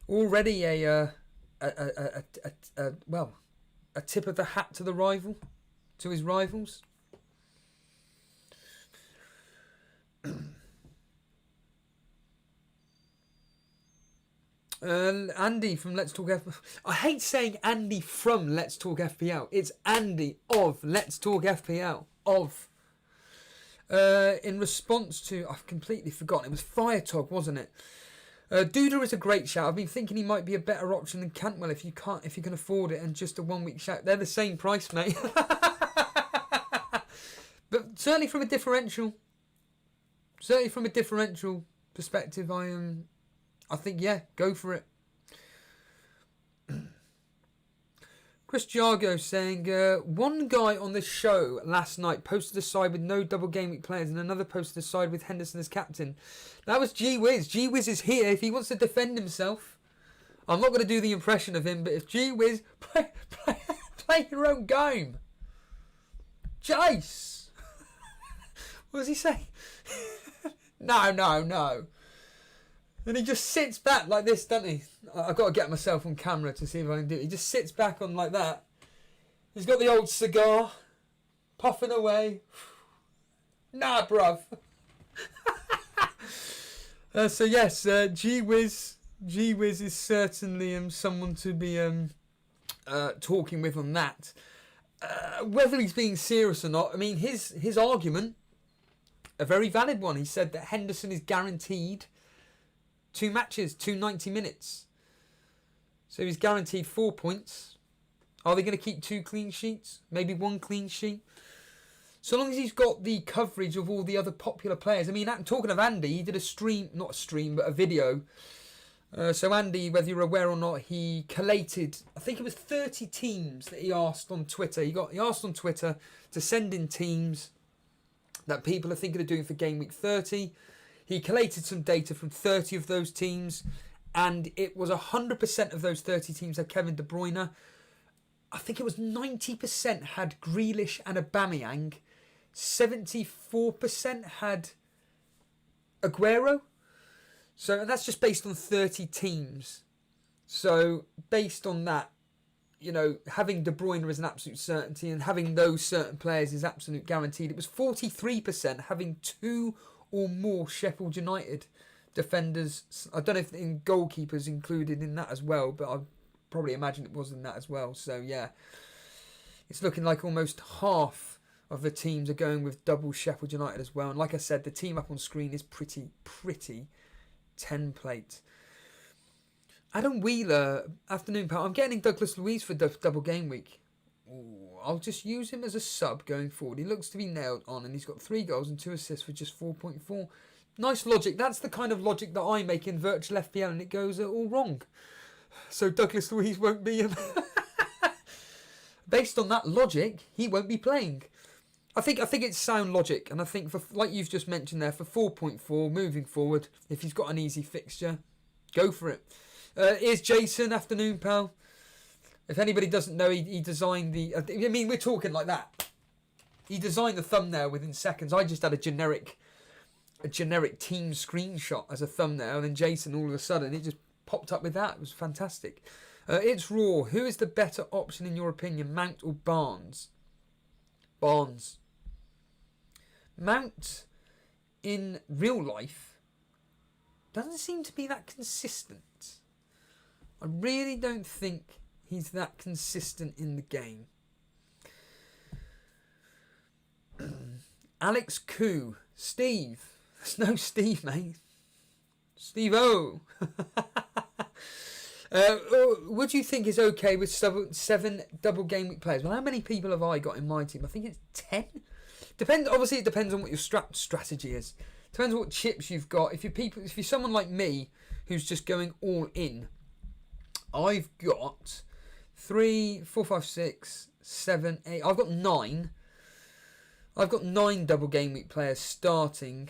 Already a tip of the hat to his rivals. Andy from Let's Talk FPL. I hate saying Andy from Let's Talk FPL. It's Andy of Let's Talk FPL. In response to, I've completely forgotten. It was Firetog, wasn't it? Duda is a great shout. I've been thinking he might be a better option than Cantwell if you can afford it, and just a 1 week shout. They're the same price, mate. But certainly from a differential perspective, I think, yeah, go for it. Chris Jargo saying, one guy on the show last night posted a side with no double game week players, and another posted a side with Henderson as captain. That was G-Wiz. G-Wiz is here. If he wants to defend himself, I'm not going to do the impression of him, but if G-Wiz, play your own game. Jace. What does he say? No. And he just sits back like this, doesn't he? I've got to get myself on camera to see if I can do it. He just sits back on like that. He's got the old cigar, puffing away. Nah, bruv. So yes, G-Wiz is certainly someone to be talking with on that. Whether he's being serious or not, I mean, his argument, a very valid one. He said that Henderson is guaranteed 2 matches, 90 minutes. So he's guaranteed 4 points. Are they going to keep 2 clean sheets? Maybe 1 clean sheet? So long as he's got the coverage of all the other popular players. I mean, talking of Andy, he did a video. So Andy, whether you're aware or not, he collated, I think it was 30 teams that he asked on Twitter. He asked on Twitter to send in teams that people are thinking of doing for Game Week 30. He collated some data from 30 of those teams, and it was 100% of those 30 teams had Kevin De Bruyne. I think it was 90% had Grealish and Aubameyang. 74% had Aguero. So that's just based on 30 teams. So based on that, you know, having De Bruyne is an absolute certainty, and having those certain players is absolute guaranteed. It was 43% having 2 or more Sheffield United defenders. I don't know if in goalkeepers included in that as well, but I probably imagine it was in that as well. So yeah, it's looking like almost half of the teams are going with double Sheffield United as well. And like I said, the team up on screen is pretty template. Adam Wheeler, afternoon pal. I'm getting Douglas Luiz for double game week. Ooh, I'll just use him as a sub going forward. He looks to be nailed on, and he's got 3 goals and 2 assists for just 4.4. Nice logic. That's the kind of logic that I make in virtual FPL, and it goes all wrong. So Douglas Luiz won't be... Based on that logic, he won't be playing. I think it's sound logic, and I think, for like you've just mentioned there, for 4.4, moving forward, if he's got an easy fixture, go for it. Here's Jason, afternoon pal. If anybody doesn't know, he designed the... I mean, we're talking like that. He designed the thumbnail within seconds. I just had a generic team screenshot as a thumbnail, and then Jason, all of a sudden, it just popped up with that. It was fantastic. It's Raw. Who is the better option in your opinion, Mount or Barnes? Barnes. Mount in real life doesn't seem to be that consistent. I really don't think he's that consistent in the game. Alex Koo. Steve. There's no Steve, mate. Steve-O. Would you think it's okay with 7 double game week players? Well, how many people have I got in my team? I think it's 10. Obviously, it depends on what your strategy is. Depends on what chips you've got. If you're someone like me who's just going all in, I've got 3, 4, 5, 6, 7, 8. I've got 9. I've got 9 double game week players starting.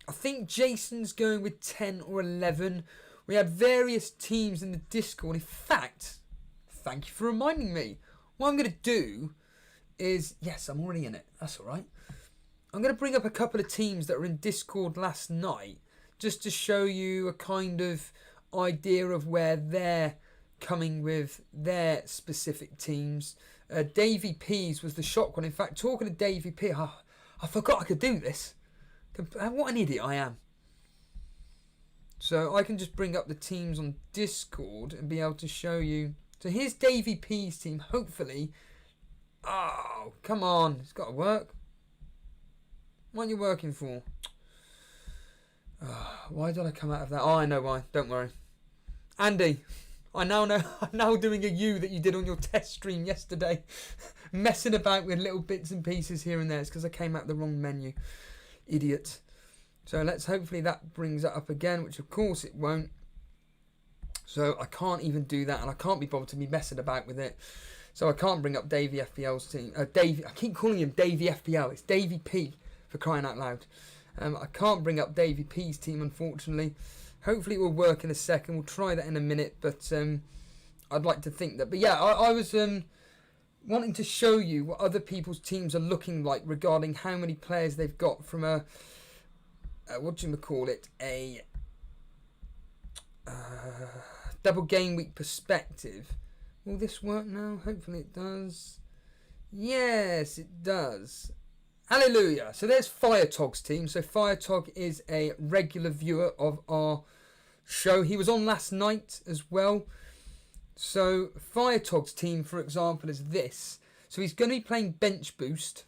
I think Jason's going with 10 or 11. We had various teams in the Discord. In fact, thank you for reminding me. What I'm going to do is... Yes, I'm already in it. That's all right. I'm going to bring up a couple of teams that were in Discord last night just to show you a kind of idea of where they're coming with their specific teams. Davey P's was the shock one. In fact, talking to Davey P, I forgot I could do this. What an idiot I am. So I can just bring up the teams on Discord and be able to show you. So here's Davey P's team. Hopefully. Oh, come on. It's got to work. What are you working for? Why did I come out of that? Oh, I know why. Don't worry. Andy, I now know. I'm now doing a U that you did on your test stream yesterday. Messing about with little bits and pieces here and there. It's because I came out the wrong menu. Idiot. So let's hopefully that brings that up again, which of course it won't. So I can't even do that, and I can't be bothered to be messing about with it. So I can't bring up Davey FPL's team. Davey, I keep calling him Davey FPL. It's Davey P, for crying out loud. I can't bring up Davey P's team, unfortunately. Hopefully it will work in a second. We'll try that in a minute, but I'd like to think that. But yeah, I was wanting to show you what other people's teams are looking like regarding how many players they've got from a... what do you call it? A double game week perspective. Will this work now? Hopefully it does. Yes, it does. Hallelujah. So there's Firetog's team. So Firetog is a regular viewer of our show. He was on last night as well. So Firetog's team, for example, is this. So he's going to be playing bench boost.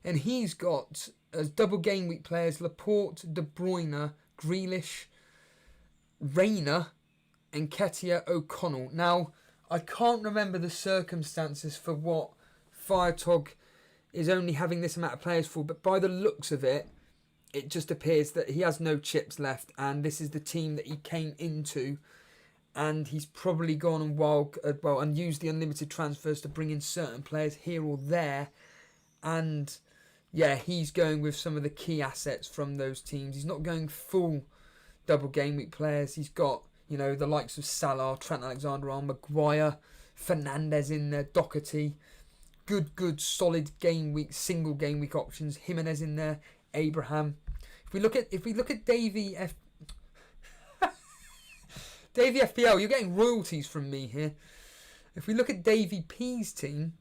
And he's got as double game week players Laporte, De Bruyne, Grealish, Rayner, and Ketia O'Connell. Now, I can't remember the circumstances for what Firetog is only having this amount of players for, but by the looks of it, it just appears that he has no chips left, and this is the team that he came into, and he's probably gone and used the unlimited transfers to bring in certain players here or there, and yeah, he's going with some of the key assets from those teams. He's not going full double game week players. He's got, you know, the likes of Salah, Trent Alexander-Arnold, Maguire, Fernandes in there, Doherty. Good, solid game week, single game week options. Jimenez in there, Abraham. If we look at Davey FPL, you're getting royalties from me here. If we look at Davey P's team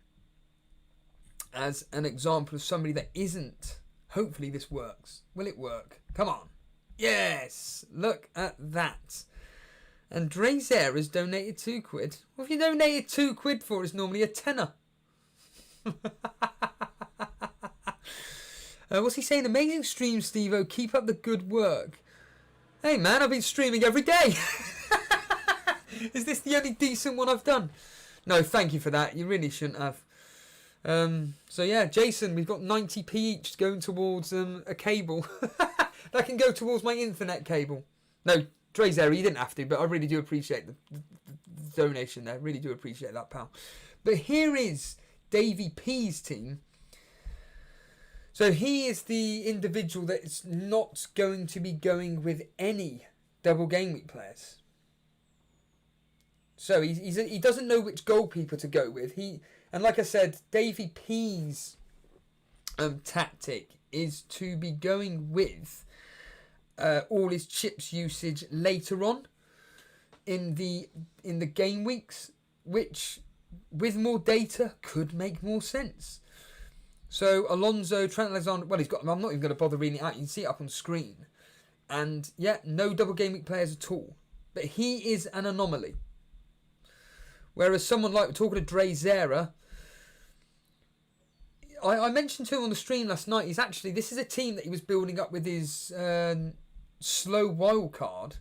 as an example of somebody that isn't, hopefully this works. Will it work? Come on. Yes, look at that. And Drezer has donated £2. What have you donated £2 for? It's normally a tenner. What's he saying? Amazing stream, Steve-O. Keep up the good work. Hey man, I've been streaming every day. Is this the only decent one I've done? No, thank you for that. You really shouldn't have. So yeah, Jason, we've got 90p each going towards a cable. that can go towards my internet cable. No, Drazera, you didn't have to, but I really do appreciate the donation there. Really do appreciate that, pal. But here is Davy P's team. So he is the individual that is not going to be going with any double game week players. So he doesn't know which goalkeeper to go with. And like I said, Davy P's tactic is to be going with all his chips usage later on in the game weeks, which with more data could make more sense. So Alonso, Trent Alexander, well, I'm not even going to bother reading it out. You can see it up on screen. And yeah, no double game week players at all. But he is an anomaly. Whereas someone like, we're talking to Drazera, I mentioned to him on the stream last night, this is a team that he was building up with his slow wild card.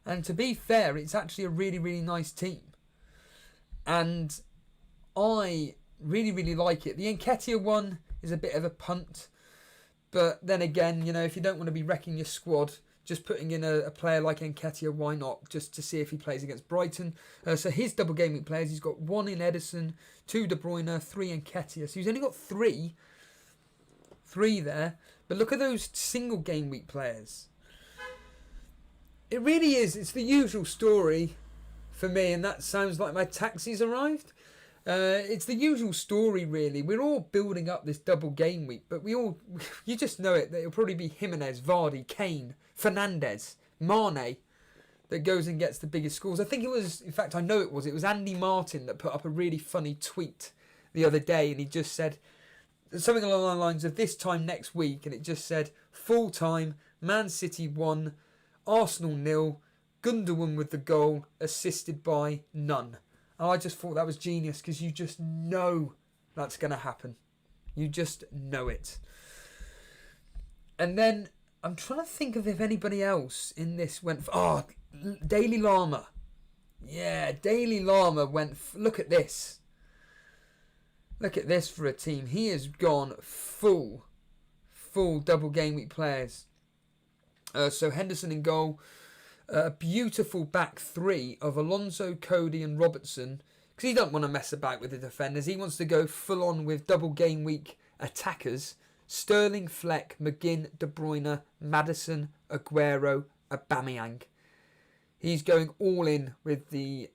And to be fair, it's actually a really, really nice team. And I really, really like it. The Nketiah one is a bit of a punt. But then again, if you don't want to be wrecking your squad, just putting in a player like Nketiah, why not? Just to see if he plays against Brighton. So his double game week players, he's got 1 in Edison, 2 De Bruyne, 3 Nketiah. So he's only got 3 there. But look at those single game week players. It really is. It's the usual story for me, and that sounds like my taxi's arrived. It's the usual story, really. We're all building up this double game week, but you just know it, that it'll probably be Jimenez, Vardy, Kane, Fernandes, Mane that goes and gets the biggest scores. I think it was, in fact, I know it was Andy Martin that put up a really funny tweet the other day, and he just said something along the lines of this time next week, and it just said, full time, Man City 1, Arsenal 0, Gundogan with the goal, assisted by none. And I just thought that was genius, because you just know that's going to happen. You just know it. And then I'm trying to think of if anybody else in this went for... Daily Llama. Yeah, Daily Llama went... Look at this. Look at this for a team. He has gone full double game week players. So Henderson in goal. A beautiful back 3 of Alonso, Cody and Robertson, because he don't want to mess about with the defenders. He wants to go full on with double game week attackers. Sterling, Fleck, McGinn, De Bruyne, Maddison, Aguero, Aubameyang. He's going all in with the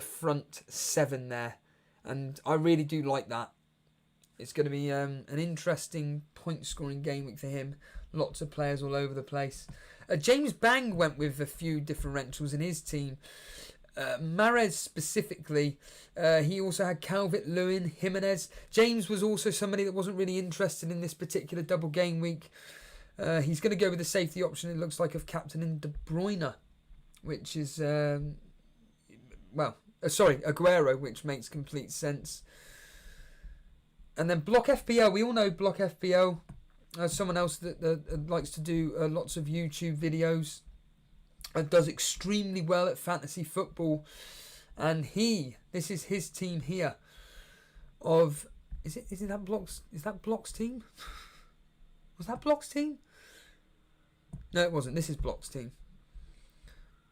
front 7 there, and I really do like that. It's going to be an interesting point scoring game week for him. Lots of players all over the place. James Bang went with a few differentials in his team. Mahrez specifically. He also had Calvert-Lewin, Jimenez. James was also somebody that wasn't really interested in this particular double game week. He's going to go with the safety option, it looks like, of captaining De Bruyne, which is... Aguero, which makes complete sense. And then Block FPL. We all know Block FPL. Someone else that likes to do lots of YouTube videos and does extremely well at fantasy football. And this is his team here. Is that Block's team? Was that Block's team? No, it wasn't. This is Block's team.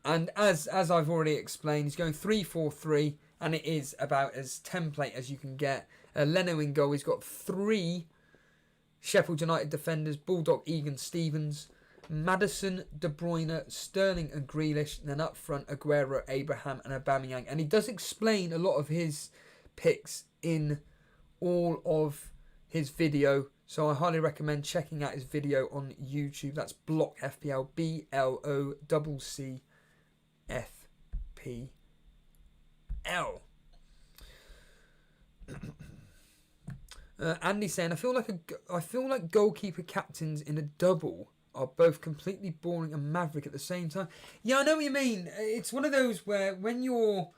And as I've already explained, he's going 3-4-3, and it is about as template as you can get. Leno in goal. He's got 3 Sheffield United defenders: Bulldog, Egan, Stevens, Maddison, De Bruyne, Sterling and Grealish. And then up front, Aguero, Abraham and Aubameyang. And he does explain a lot of his picks in all of his video. So I highly recommend checking out his video on YouTube. That's Block FPL, BLOCC FPL. Andy saying, I feel like goalkeeper captains in a double are both completely boring and maverick at the same time. Yeah, I know what you mean. It's one of those where when you're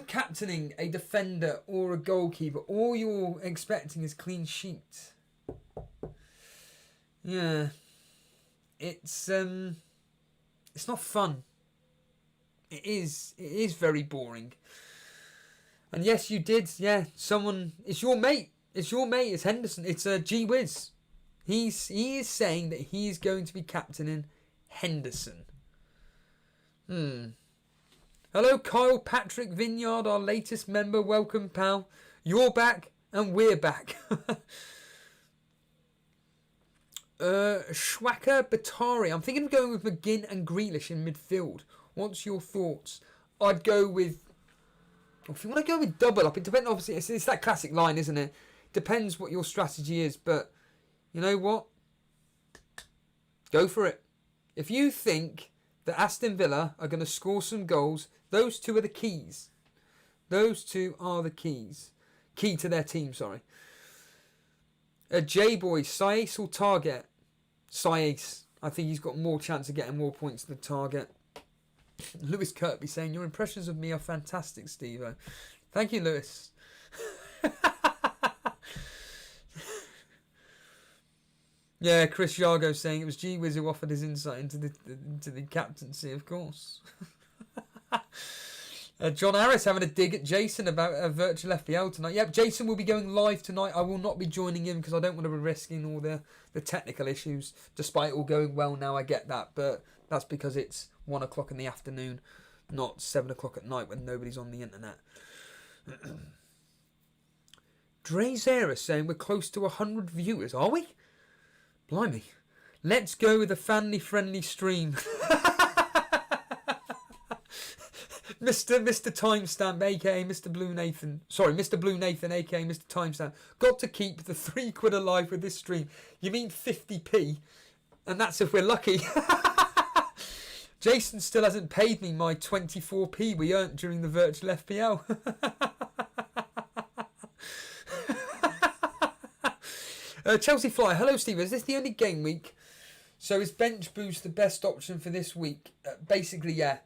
captaining a defender or a goalkeeper, all you're expecting is clean sheet. Yeah, it's not fun. It is very boring. And yes, you did. Yeah, it's your mate. It's Henderson. It's G Wiz. He is saying that he is going to be captaining Henderson. Hello, Kyle Patrick Vineyard, our latest member. Welcome, pal. You're back and we're back. Schwacker Batari. I'm thinking of going with McGinn and Grealish in midfield. What's your thoughts? I'd go with... If you want to go with double up, it depends. Obviously, it's that classic line, isn't it? Depends what your strategy is, but you know what? Go for it. If you think that Aston Villa are going to score some goals, those two are the keys. Those two are the keys. Key to their team, sorry. J-Boy, Saïs or Target? Saïs. I think he's got more chance of getting more points than Target. Lewis Kirkby saying, your impressions of me are fantastic, Steve-O. Thank you, Lewis. Yeah, Chris Yargo saying it was G-Wiz who offered his insight into the captaincy, of course. John Harris having a dig at Jason about virtual FPL tonight. Yep, Jason will be going live tonight. I will not be joining him because I don't want to be risking all the technical issues, despite all going well now. I get that, but that's because it's 1 o'clock in the afternoon, not 7 o'clock at night when nobody's on the internet. Dre Zara saying we're close to 100 viewers. Are we? Blimey. Let's go with a family-friendly stream. Mr. Timestamp, aka Mr. Blue Nathan. Sorry, Mr. Blue Nathan, aka Mr. Timestamp. Got to keep the £3 alive with this stream. You mean 50p? And that's if we're lucky. Jason still hasn't paid me my 24p we earned during the virtual FPL. Chelsea Fly, hello Steve, is this the only game week? So is bench boost the best option for this week? Basically, yeah.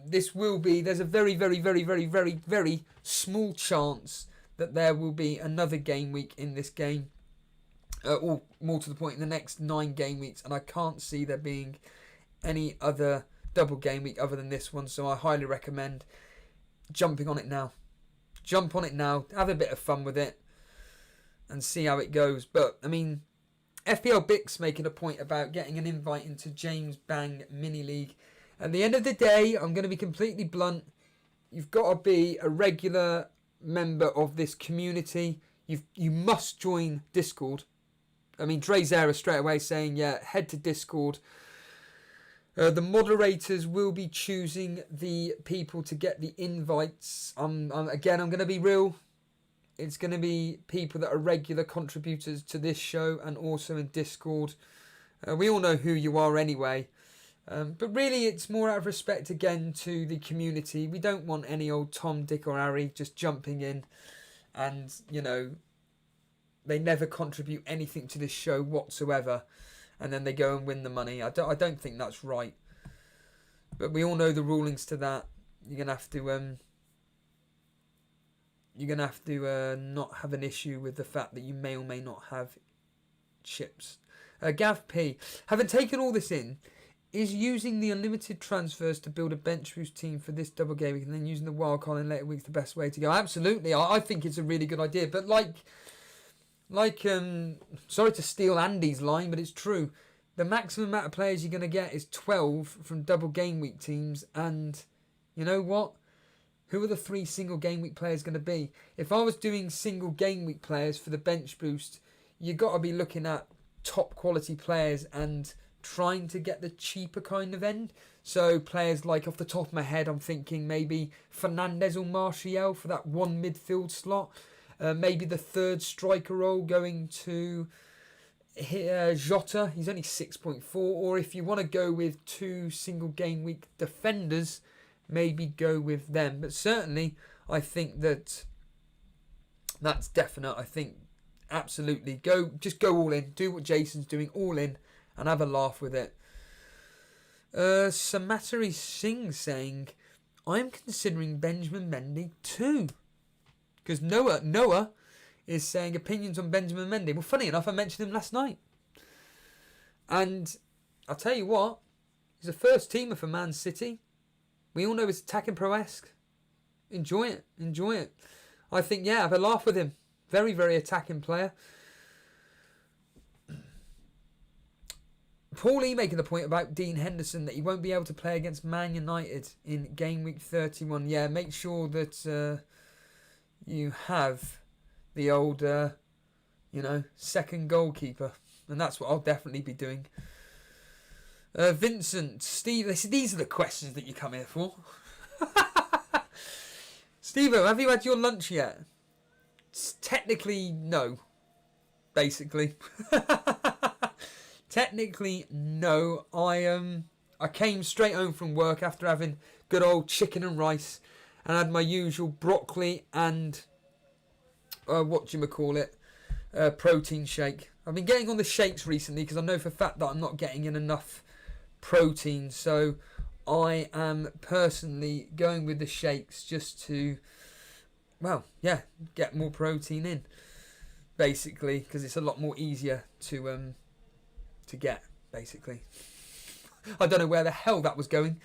This will be, there's a very, very, very, very, very, very small chance that there will be another game week in this game. Or more to the point, in the next 9 game weeks. And I can't see there being any other double game week other than this one. So I highly recommend jumping on it now. Jump on it now. Have a bit of fun with it. And see how it goes. But, I mean, FPL Bix making a point about getting an invite into James Bang Mini League. At the end of the day, I'm going to be completely blunt. You've got to be a regular member of this community. You must join Discord. I mean, Dre Zara straight away saying, yeah, head to Discord. The moderators will be choosing the people to get the invites. Again, I'm going to be real. It's going to be people that are regular contributors to this show and also in Discord. We all know who you are anyway. But really, it's more out of respect, again, to the community. We don't want any old Tom, Dick or Harry just jumping in and, you know, they never contribute anything to this show whatsoever and then they go and win the money. I don't think that's right. But we all know the rulings to that. You're going to have to not have an issue with the fact that you may or may not have chips. Gav P. Having taken all this in, is using the unlimited transfers to build a bench boost team for this double game and then using the wildcard in later weeks the best way to go? Absolutely. I think it's a really good idea. But sorry to steal Andy's line, but it's true. The maximum amount of players you're going to get is 12 from double game week teams. And you know what? Who are the 3 single game week players going to be? If I was doing single game week players for the bench boost, you got to be looking at top quality players and trying to get the cheaper kind of end. So players like, off the top of my head, I'm thinking maybe Fernandez or Martial for that one midfield slot. Maybe the third striker role going to Jota. He's only 6.4. Or if you want to go with 2 single game week defenders, maybe go with them. But certainly, I think that's definite. I think absolutely just go all in. Do what Jason's doing, all in. And have a laugh with it. Samatari Singh saying, I'm considering Benjamin Mendy too. Because Noah is saying opinions on Benjamin Mendy. Well, funny enough, I mentioned him last night. And I'll tell you what, he's a first teamer for Man City. We all know his attacking prowess. Enjoy it. I think, yeah, have a laugh with him. Very, very attacking player. Paulie making the point about Dean Henderson that he won't be able to play against Man United in game week 31. Yeah, make sure that you have the old, second goalkeeper. And that's what I'll definitely be doing. Vincent, Steve, these are the questions that you come here for. Steve-o, have you had your lunch yet? Technically, no. Basically. Technically, no. I came straight home from work after having good old chicken and rice, and had my usual broccoli and protein shake. I've been getting on the shakes recently because I know for a fact that I'm not getting in enough protein, so I am personally going with the shakes just to, get more protein in, basically, because it's a lot more easier to get, basically. I don't know where the hell that was going.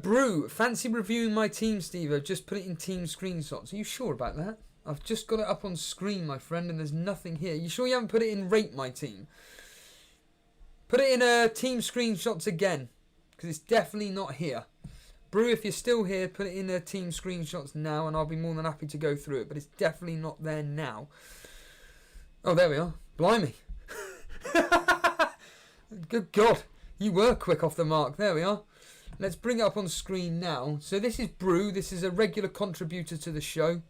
Brew, fancy reviewing my team, Steve-o? Just put it in team screenshots. Are you sure about that? I've just got it up on screen, my friend, and there's nothing here. You sure you haven't put it in rate my team? Put it in team screenshots again, because it's definitely not here. Brew, if you're still here, put it in team screenshots now, and I'll be more than happy to go through it, but it's definitely not there now. Oh, there we are. Blimey. Good God, you were quick off the mark. There we are. Let's bring it up on screen now. So this is Brew. This is a regular contributor to the show.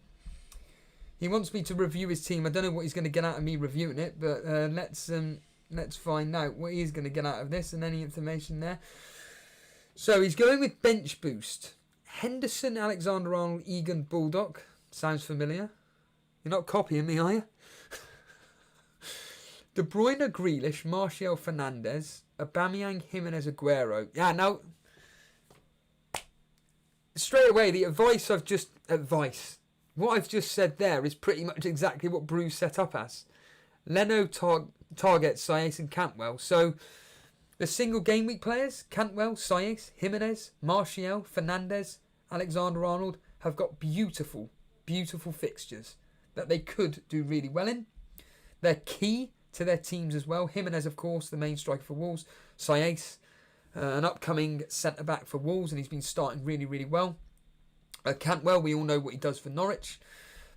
He wants me to review his team. I don't know what he's going to get out of me reviewing it, but let's find out what he's going to get out of this and any information there. So he's going with bench boost. Henderson, Alexander-Arnold, Egan, Bulldog. Sounds familiar. You're not copying me, are you? De Bruyne, Grealish, Martial, Fernandes, Aubameyang, Jimenez, Aguero. Yeah, now, straight away, what I've just said there is pretty much exactly what Brew set up as. Leno, Target, Saez and Cantwell. So, the single game week players, Cantwell, Saez, Jimenez, Martial, Fernandes, Alexander-Arnold, have got beautiful, beautiful fixtures that they could do really well in. They're key to their teams as well. Jimenez, of course, the main striker for Wolves. Saez, an upcoming centre-back for Wolves, and he's been starting really, really well. Cantwell, we all know what he does for Norwich.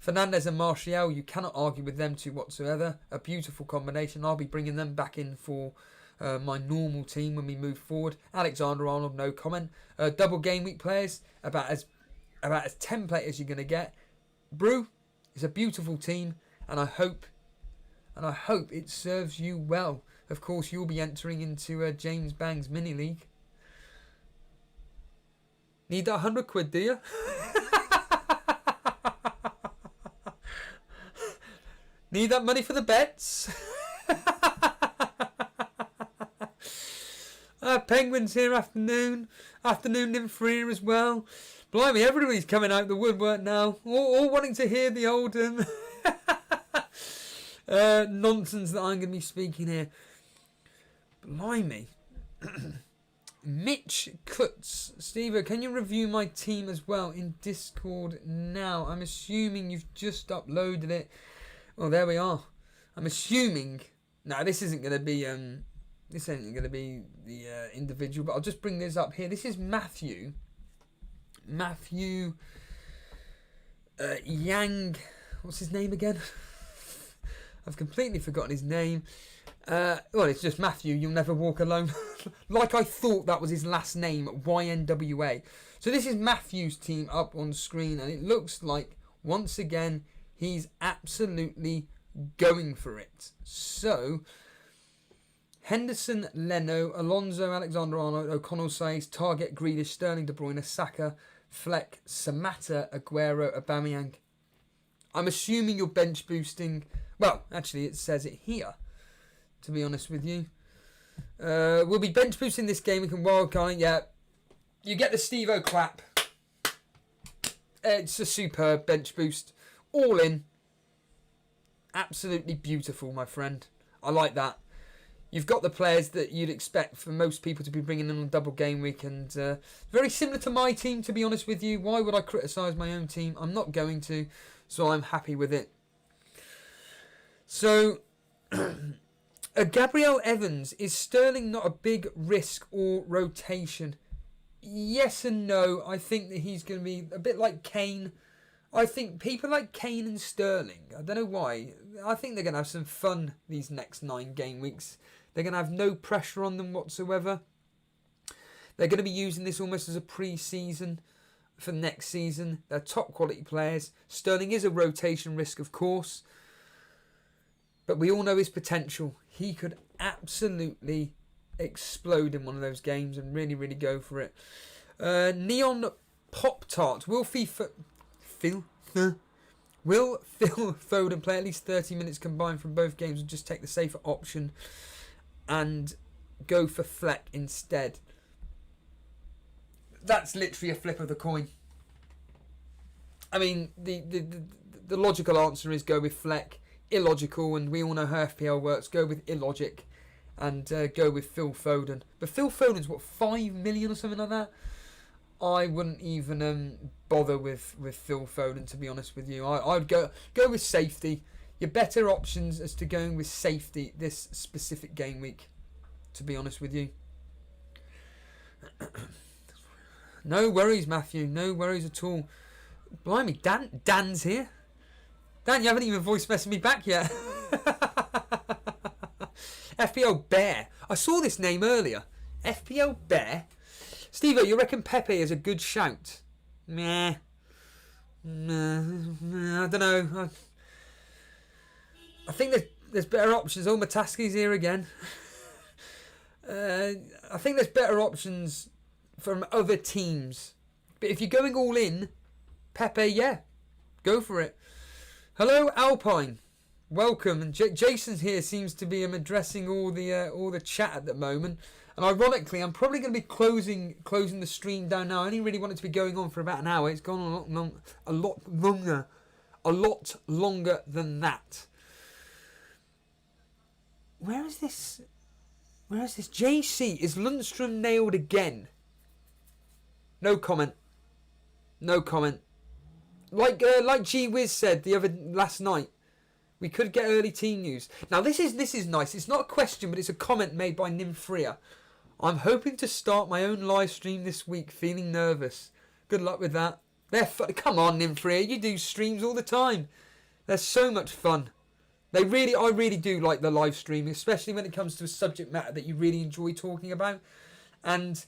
Fernandes and Martial, you cannot argue with them two whatsoever. A beautiful combination. I'll be bringing them back in for my normal team when we move forward. Alexander-Arnold, no comment. Double game week players, about as template as you're going to get. Brew, it's a beautiful team, and I hope it serves you well. Of course, you'll be entering into James Bang's mini league. Need that 100 quid, do you? Need that money for the bets? Penguins here afternoon in Freer as well. Blimey, everybody's coming out the woodwork now. All wanting to hear the old nonsense that I'm going to be speaking here. Blimey. Mitch Kutz. Steve, can you review my team as well in Discord now? I'm assuming you've just uploaded it. Well, there we are. I'm assuming... No, this isn't going to be... This ain't going to be the individual, but I'll just bring this up here. This is Matthew. Matthew... Yang... What's his name again? I've completely forgotten his name. Well, it's just Matthew. You'll never walk alone. Like I thought that was his last name, YNWA. So this is Matthew's team up on screen, and it looks like, once again, he's absolutely going for it. So, Henderson, Leno, Alonso, Alexander-Arnold, O'Connell, Saez, Target, Grealish, Sterling, De Bruyne, Saka, Fleck, Samatta, Aguero, Aubameyang. I'm assuming you're bench boosting. Well, actually, it says it here, to be honest with you. We'll be bench boosting this game. We can wildcard. Yeah, you get the Steve-o clap. It's a superb bench boost. All in. Absolutely beautiful, my friend. I like that. You've got the players that you'd expect for most people to be bringing in on double game week, and very similar to my team, to be honest with you. Why would I criticise my own team? I'm not going to, so I'm happy with it. So, Gabriel Evans, is Sterling not a big risk or rotation? Yes and no. I think that he's going to be a bit like Kane. I think people like Kane and Sterling, I don't know why, I think they're going to have some fun these next 9 game weeks. They're going to have no pressure on them whatsoever. They're going to be using this almost as a pre-season for next season. They're top quality players. Sterling is a rotation risk, of course. But we all know his potential. He could absolutely explode in one of those games and really, really go for it. Neon Pop-Tart. Will Phil Foden play at least 30 minutes combined from both games and just take the safer option and go for Fleck instead? That's literally a flip of the coin. I mean, the logical answer is go with Fleck. Illogical, and we all know how FPL works, go with illogic and go with Phil Foden. But Phil Foden's what, 5 million or something like that? I wouldn't even bother with Phil Foden, to be honest with you. I'd go with safety. Your better options as to going with safety this specific game week, to be honest with you. No worries, Matthew. No worries at all. Blimey, Dan's here. Dan, you haven't even voice messaged me back yet. FPL Bear. I saw this name earlier. FPL Bear. Steve-O, you reckon Pepe is a good shout? Meh. I don't know. I think there's better options. Oh, Mataski's here again. I think there's better options from other teams. But if you're going all in, Pepe, yeah, go for it. Hello, Alpine. Welcome. And Jason's here, seems to be addressing all the chat at the moment. And ironically, I'm probably going to be closing the stream down now. I only really want it to be going on for about an hour. It's gone on a lot longer than that. Where is this? JC, is Lundstrom nailed again? No comment. Like G Wiz said last night, we could get early team news. Now this is nice. It's not a question, but it's a comment made by Nymphria. I'm hoping to start my own live stream this week. Feeling nervous. Good luck with that. Come on, Nymphria. You do streams all the time. They're so much fun. I really do like the live stream, especially when it comes to a subject matter that you really enjoy talking about. And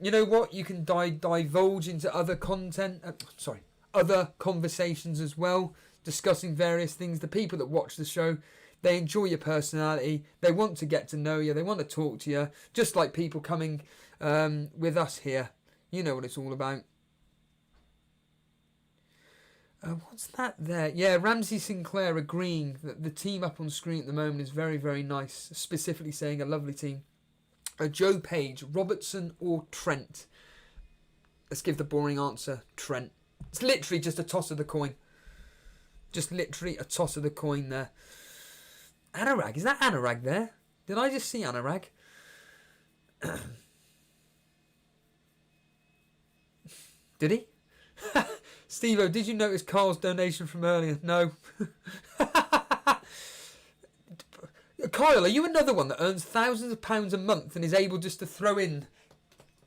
you know what? You can divulge into other content. Other conversations as well, discussing various things. The people that watch the show, they enjoy your personality. They want to get to know you. They want to talk to you, just like people coming with us here. You know what it's all about. What's that there? Yeah, Ramsey Sinclair agreeing that the team up on screen at the moment is very, very nice. Specifically saying a lovely team. Joe Page, Robertson or Trent? Let's give the boring answer, Trent. It's literally just a toss of the coin. Just literally a toss of the coin there. Anurag. Is that Anurag there? Did I just see Anurag? Did he? Steve-O, did you notice Carl's donation from earlier? No. Kyle, are you another one that earns thousands of pounds a month and is able just to throw in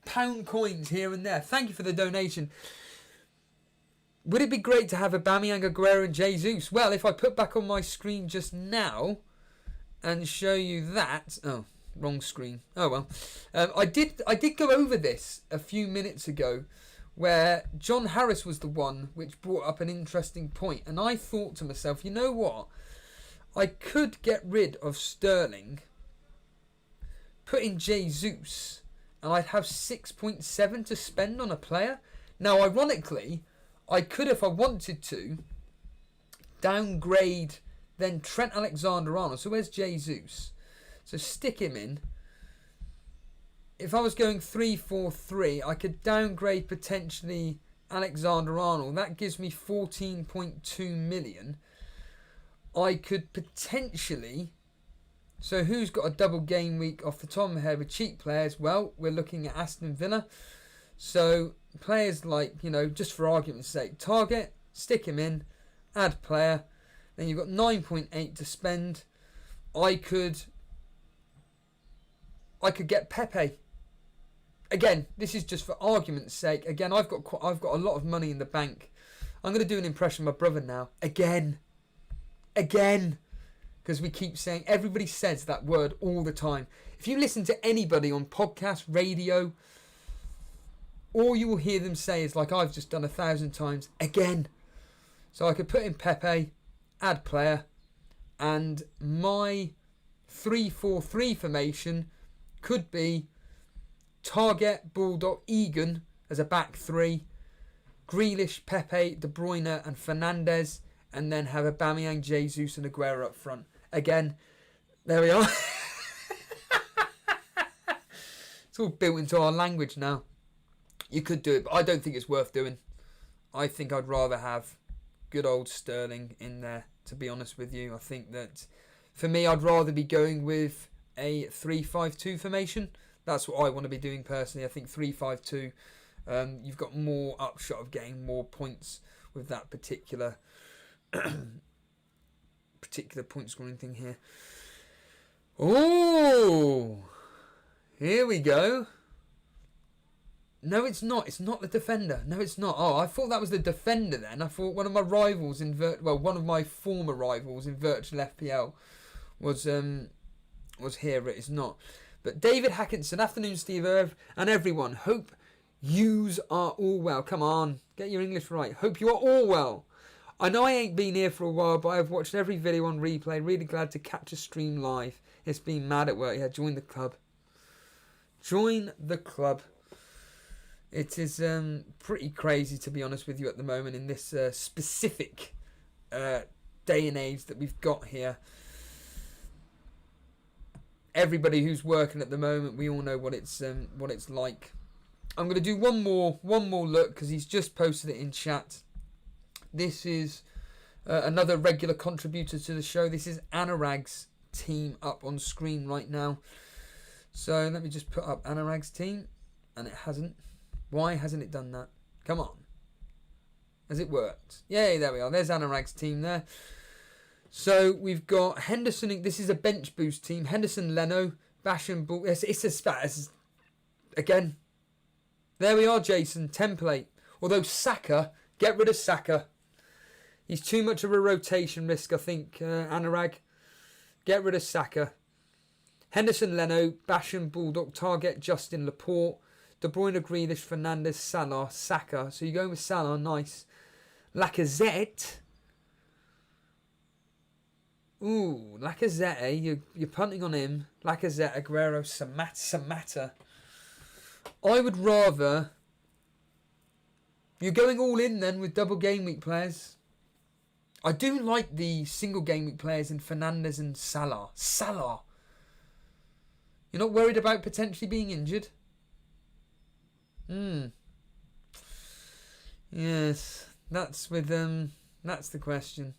pound coins here and there? Thank you for the donation. Would it be great to have Aubameyang, Aguero and Jesus? Well, if I put back on my screen just now and show you that... Oh, wrong screen. Oh, well. I did go over this a few minutes ago where John Harris was the one which brought up an interesting point. And I thought to myself, you know what? I could get rid of Sterling, put in Jesus, and I'd have 6.7 to spend on a player. Now, ironically... I could, if I wanted to, downgrade then Trent Alexander-Arnold. So where's Jesus? So stick him in. If I was going 3-4-3, I could downgrade potentially Alexander-Arnold. That gives me 14.2 million. I could potentially... So who's got a double game week off the top of my head with cheap players? Well, we're looking at Aston Villa. So... players like, just for argument's sake, target, stick him in, add player, then you've got 9.8 to spend. I could I could get Pepe. Again, this is just for argument's sake. Again, I've got a lot of money in the bank. I'm going to do an impression of my brother now. Again. Because we keep saying, everybody says that word all the time. If you listen to anybody on podcast, radio, all you will hear them say is, like I've just done 1,000 times, again. So I could put in Pepe, add player, and my 3-4-3 formation could be Target, Bulldog, Egan as a back three, Grealish, Pepe, De Bruyne and Fernandes, and then have Aubameyang, Jesus and Aguero up front. Again, there we are. It's all built into our language now. You could do it, but I don't think it's worth doing. I think I'd rather have good old Sterling in there, to be honest with you. I think that, for me, I'd rather be going with a 3-5-2 formation. That's what I want to be doing personally. I think 3-5-2, you've got more upshot of getting more points with that particular point scoring thing here. Oh, here we go. No, it's not. It's not the defender. No, it's not. Oh, I thought that was the defender then. I thought one of my rivals in one of my former rivals in virtual FPL was here, but it's not. But David Hackinson, afternoon Steve Irv, and everyone. Hope yous are all well. Come on, get your English right. Hope you are all well. I know I ain't been here for a while, but I've watched every video on replay. Really glad to catch a stream live. It's been mad at work. Yeah, join the club. Join the club. It is pretty crazy, to be honest with you, at the moment in this specific day and age that we've got here. Everybody who's working at the moment, we all know what it's like. I'm going to do one more look because he's just posted it in chat. This is another regular contributor to the show. This is Anurag's team up on screen right now. So let me just put up Anurag's team, and it hasn't. Why hasn't it done that? Come on. Has it worked? Yay, there we are. There's Anurag's team there. So we've got Henderson. This is a bench boost team. Henderson, Leno, Bash and Bull. It's a spat. Again. There we are, Jason. Template. Although Saka, get rid of Saka. He's too much of a rotation risk, I think, Anurag. Get rid of Saka. Henderson, Leno, Bash and Bulldog, Target, Justin, Laporte, De Bruyne, Grealish, Fernandes, Salah, Saka. So you're going with Salah, nice. Lacazette. Ooh, Lacazette, you're punting on him. Lacazette, Aguero, Samata. I would rather... You're going all in then with double game week players. I do like the single game week players in Fernandes and Salah. Salah. You're not worried about potentially being injured? Yes, that's the question.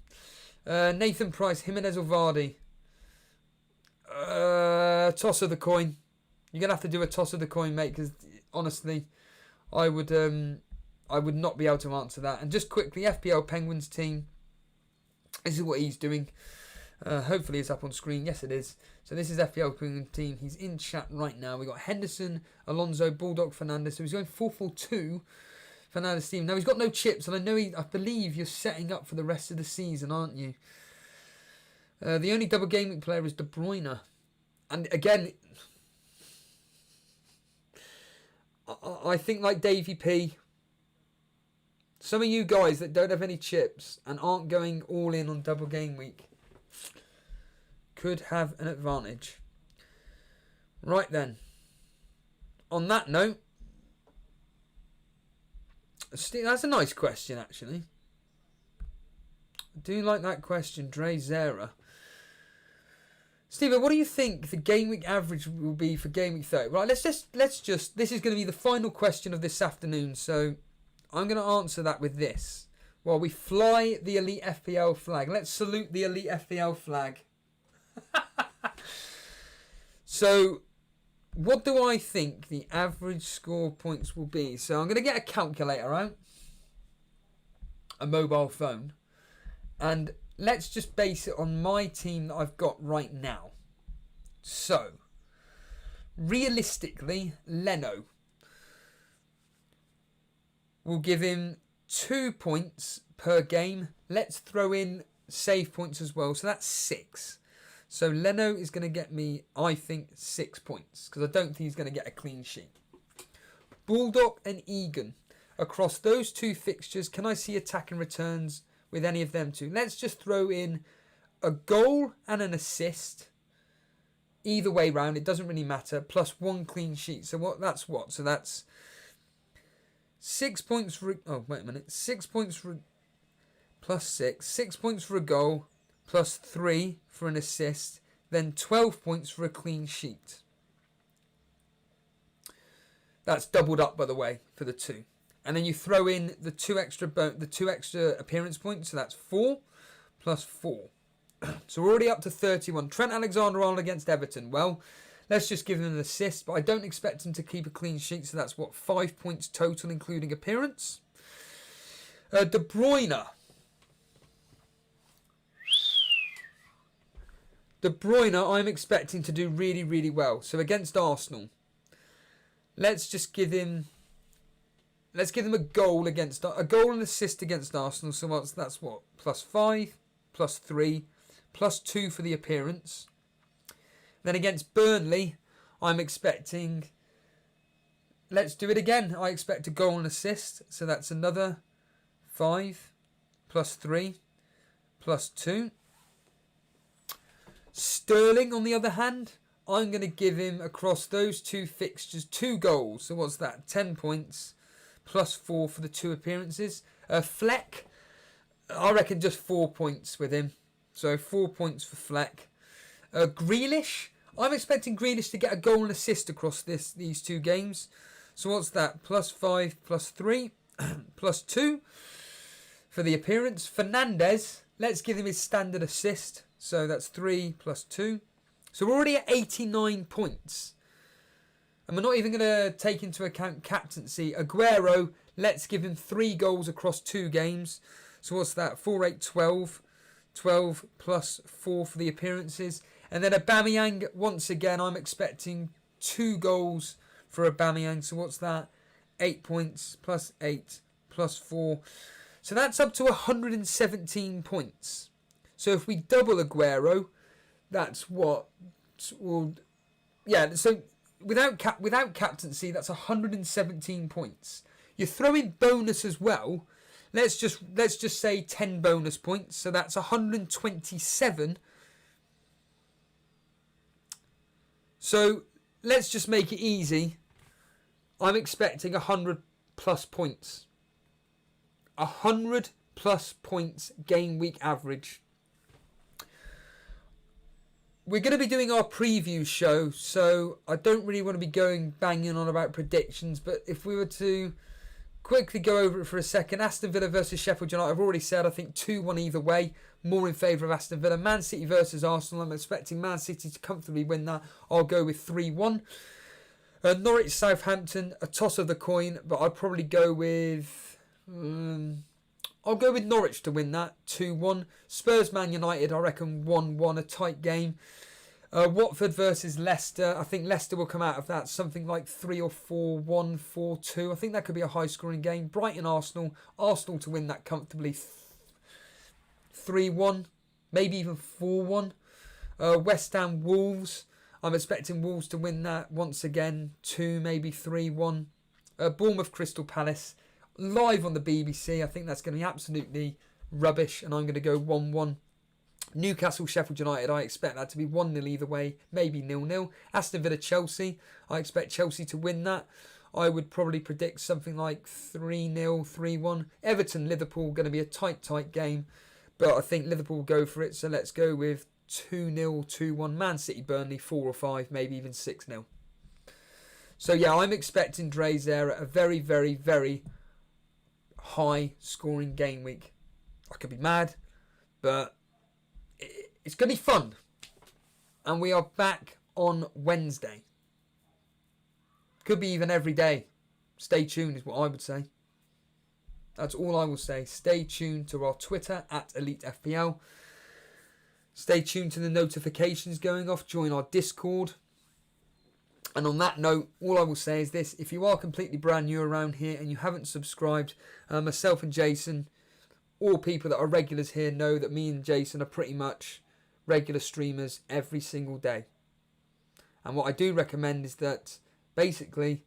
Nathan Price, Jimenez or Vardy? Toss of the coin. You're gonna have to do a toss of the coin, mate. Because honestly, I would not be able to answer that. And just quickly, FPL Penguins team. This is what he's doing. Hopefully it's up on screen. Yes, it is. So this is FPL Penguins team. He's in chat right now. We got Henderson, Alonso, Bulldog, Fernandes. So he's going 4-4-2. Fernandes team. Now he's got no chips, and I believe you're setting up for the rest of the season, aren't you? The only double game week player is De Bruyne, and again, I think like Davey P. Some of you guys that don't have any chips and aren't going all in on double game week could have an advantage. Right then. On that note. That's a nice question, actually. I do like that question, Dre Zera. Stephen, what do you think the game week average will be for game week 30? Right, let's just. This is going to be the final question of this afternoon, so I'm going to answer that with this. While we fly the Elite FPL flag, let's salute the Elite FPL flag. So, what do I think the average score points will be? So I'm going to get a calculator out, a mobile phone, and let's just base it on my team that I've got right now. So, realistically, Leno will give him 2 points per game. Let's throw in save points as well. So that's 6. So Leno is going to get me, I think, 6 points. Because I don't think he's going to get a clean sheet. Bulldog and Egan. Across those 2 fixtures, can I see attacking returns with any of them two? Let's just throw in a goal and an assist. Either way round, it doesn't really matter. Plus 1 clean sheet. So that's what? So that's 6 points for... Oh, wait a minute. 6 points for... Plus 6. 6 points for a goal. Plus 3 for an assist. Then 12 points for a clean sheet. That's doubled up, by the way, for the 2. And then you throw in the 2 extra appearance points. So that's 4 plus 4. So we're already up to 31. Trent Alexander-Arnold against Everton. Well, let's just give him an assist. But I don't expect him to keep a clean sheet. So that's, 5 points total, including appearance. De Bruyne. De Bruyne, I'm expecting to do really, really well. So against Arsenal, let's just give him... Let's give him a goal and assist against Arsenal. So that's what? Plus 5, plus 3, plus 2 for the appearance. Then against Burnley, I'm expecting... Let's do it again. I expect a goal and assist. So that's another 5, plus 3, plus 2. Sterling, on the other hand, I'm going to give him, across those 2 fixtures, 2 goals. So what's that? 10 points. Plus 4 for the 2 appearances. Fleck, I reckon just 4 points with him. So 4 points for Fleck. Grealish, I'm expecting Grealish to get a goal and assist across these 2 games. So what's that? Plus 5, plus 3, plus 2 for the appearance. Fernandez, let's give him his standard assist. So that's 3 plus 2. So we're already at 89 points. And we're not even going to take into account captaincy. Aguero, let's give him 3 goals across 2 games. So what's that? 4, 8, 12. 12 plus 4 for the appearances. And then Aubameyang, once again, I'm expecting 2 goals for Aubameyang. So what's that? 8 points plus 8 plus 4. So that's up to 117 points. So if we double Aguero, that's what? Well, yeah, so... Without captaincy, that's 117 points. You throw in bonus as well. Let's just say 10 bonus points. So that's 127. So let's just make it easy. I'm expecting 100 plus points. 100 plus points game week average. We're going to be doing our preview show, so I don't really want to be banging on about predictions, but if we were to quickly go over it for a second, Aston Villa versus Sheffield United, I've already said I think 2-1 either way, more in favour of Aston Villa. Man City versus Arsenal, I'm expecting Man City to comfortably win that. I'll go with 3-1. Norwich Southampton, a toss of the coin, but I'd probably go with... I'll go with Norwich to win that, 2-1. Spurs Man United, I reckon 1-1, a tight game. Watford versus Leicester, I think Leicester will come out of that something like 3 or 4-1, 4-2. I think that could be a high scoring game. Brighton Arsenal, Arsenal to win that comfortably, 3-1, maybe even 4-1. West Ham Wolves, I'm expecting Wolves to win that once again, 2, maybe 3-1. Bournemouth Crystal Palace, live on the BBC. I think that's going to be absolutely rubbish, and I'm going to go 1-1. Newcastle Sheffield United, I expect that to be 1-0 either way, maybe 0-0. Aston Villa Chelsea, I expect Chelsea to win that. I would probably predict something like 3-0, 3-1. Everton Liverpool, going to be a tight game, but I think Liverpool will go for it, so let's go with 2-0, 2-1. Man City Burnley 4 or 5, maybe even 6-0. So yeah, I'm expecting Dre's there at a very, very, very high scoring game week. I could be mad, but it's going to be fun. And we are back on Wednesday. Could be even every day. Stay tuned is what I would say. That's all I will say. Stay tuned to our Twitter at Elite FPL. Stay tuned to the notifications going off. Join our Discord. And on that note, all I will say is this: if you are completely brand new around here and you haven't subscribed, myself and Jason, all people that are regulars here know that me and Jason are pretty much regular streamers every single day. And what I do recommend is that basically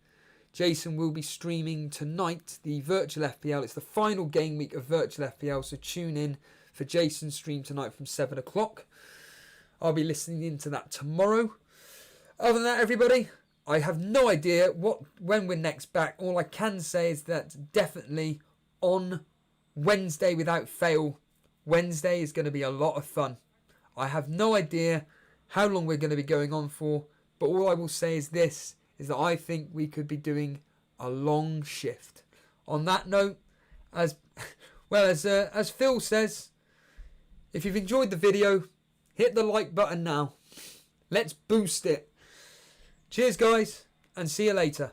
Jason will be streaming tonight the virtual FPL. It's the final game week of virtual FPL, so tune in for Jason's stream tonight from 7 o'clock. I'll be listening into that tomorrow. Other than that, everybody, I have no idea when we're next back. All I can say is that definitely on Wednesday without fail, Wednesday is going to be a lot of fun. I have no idea how long we're going to be going on for, but all I will say is this, is that I think we could be doing a long shift. On that note, as Phil says, if you've enjoyed the video, hit the like button now. Let's boost it. Cheers, guys, and see you later.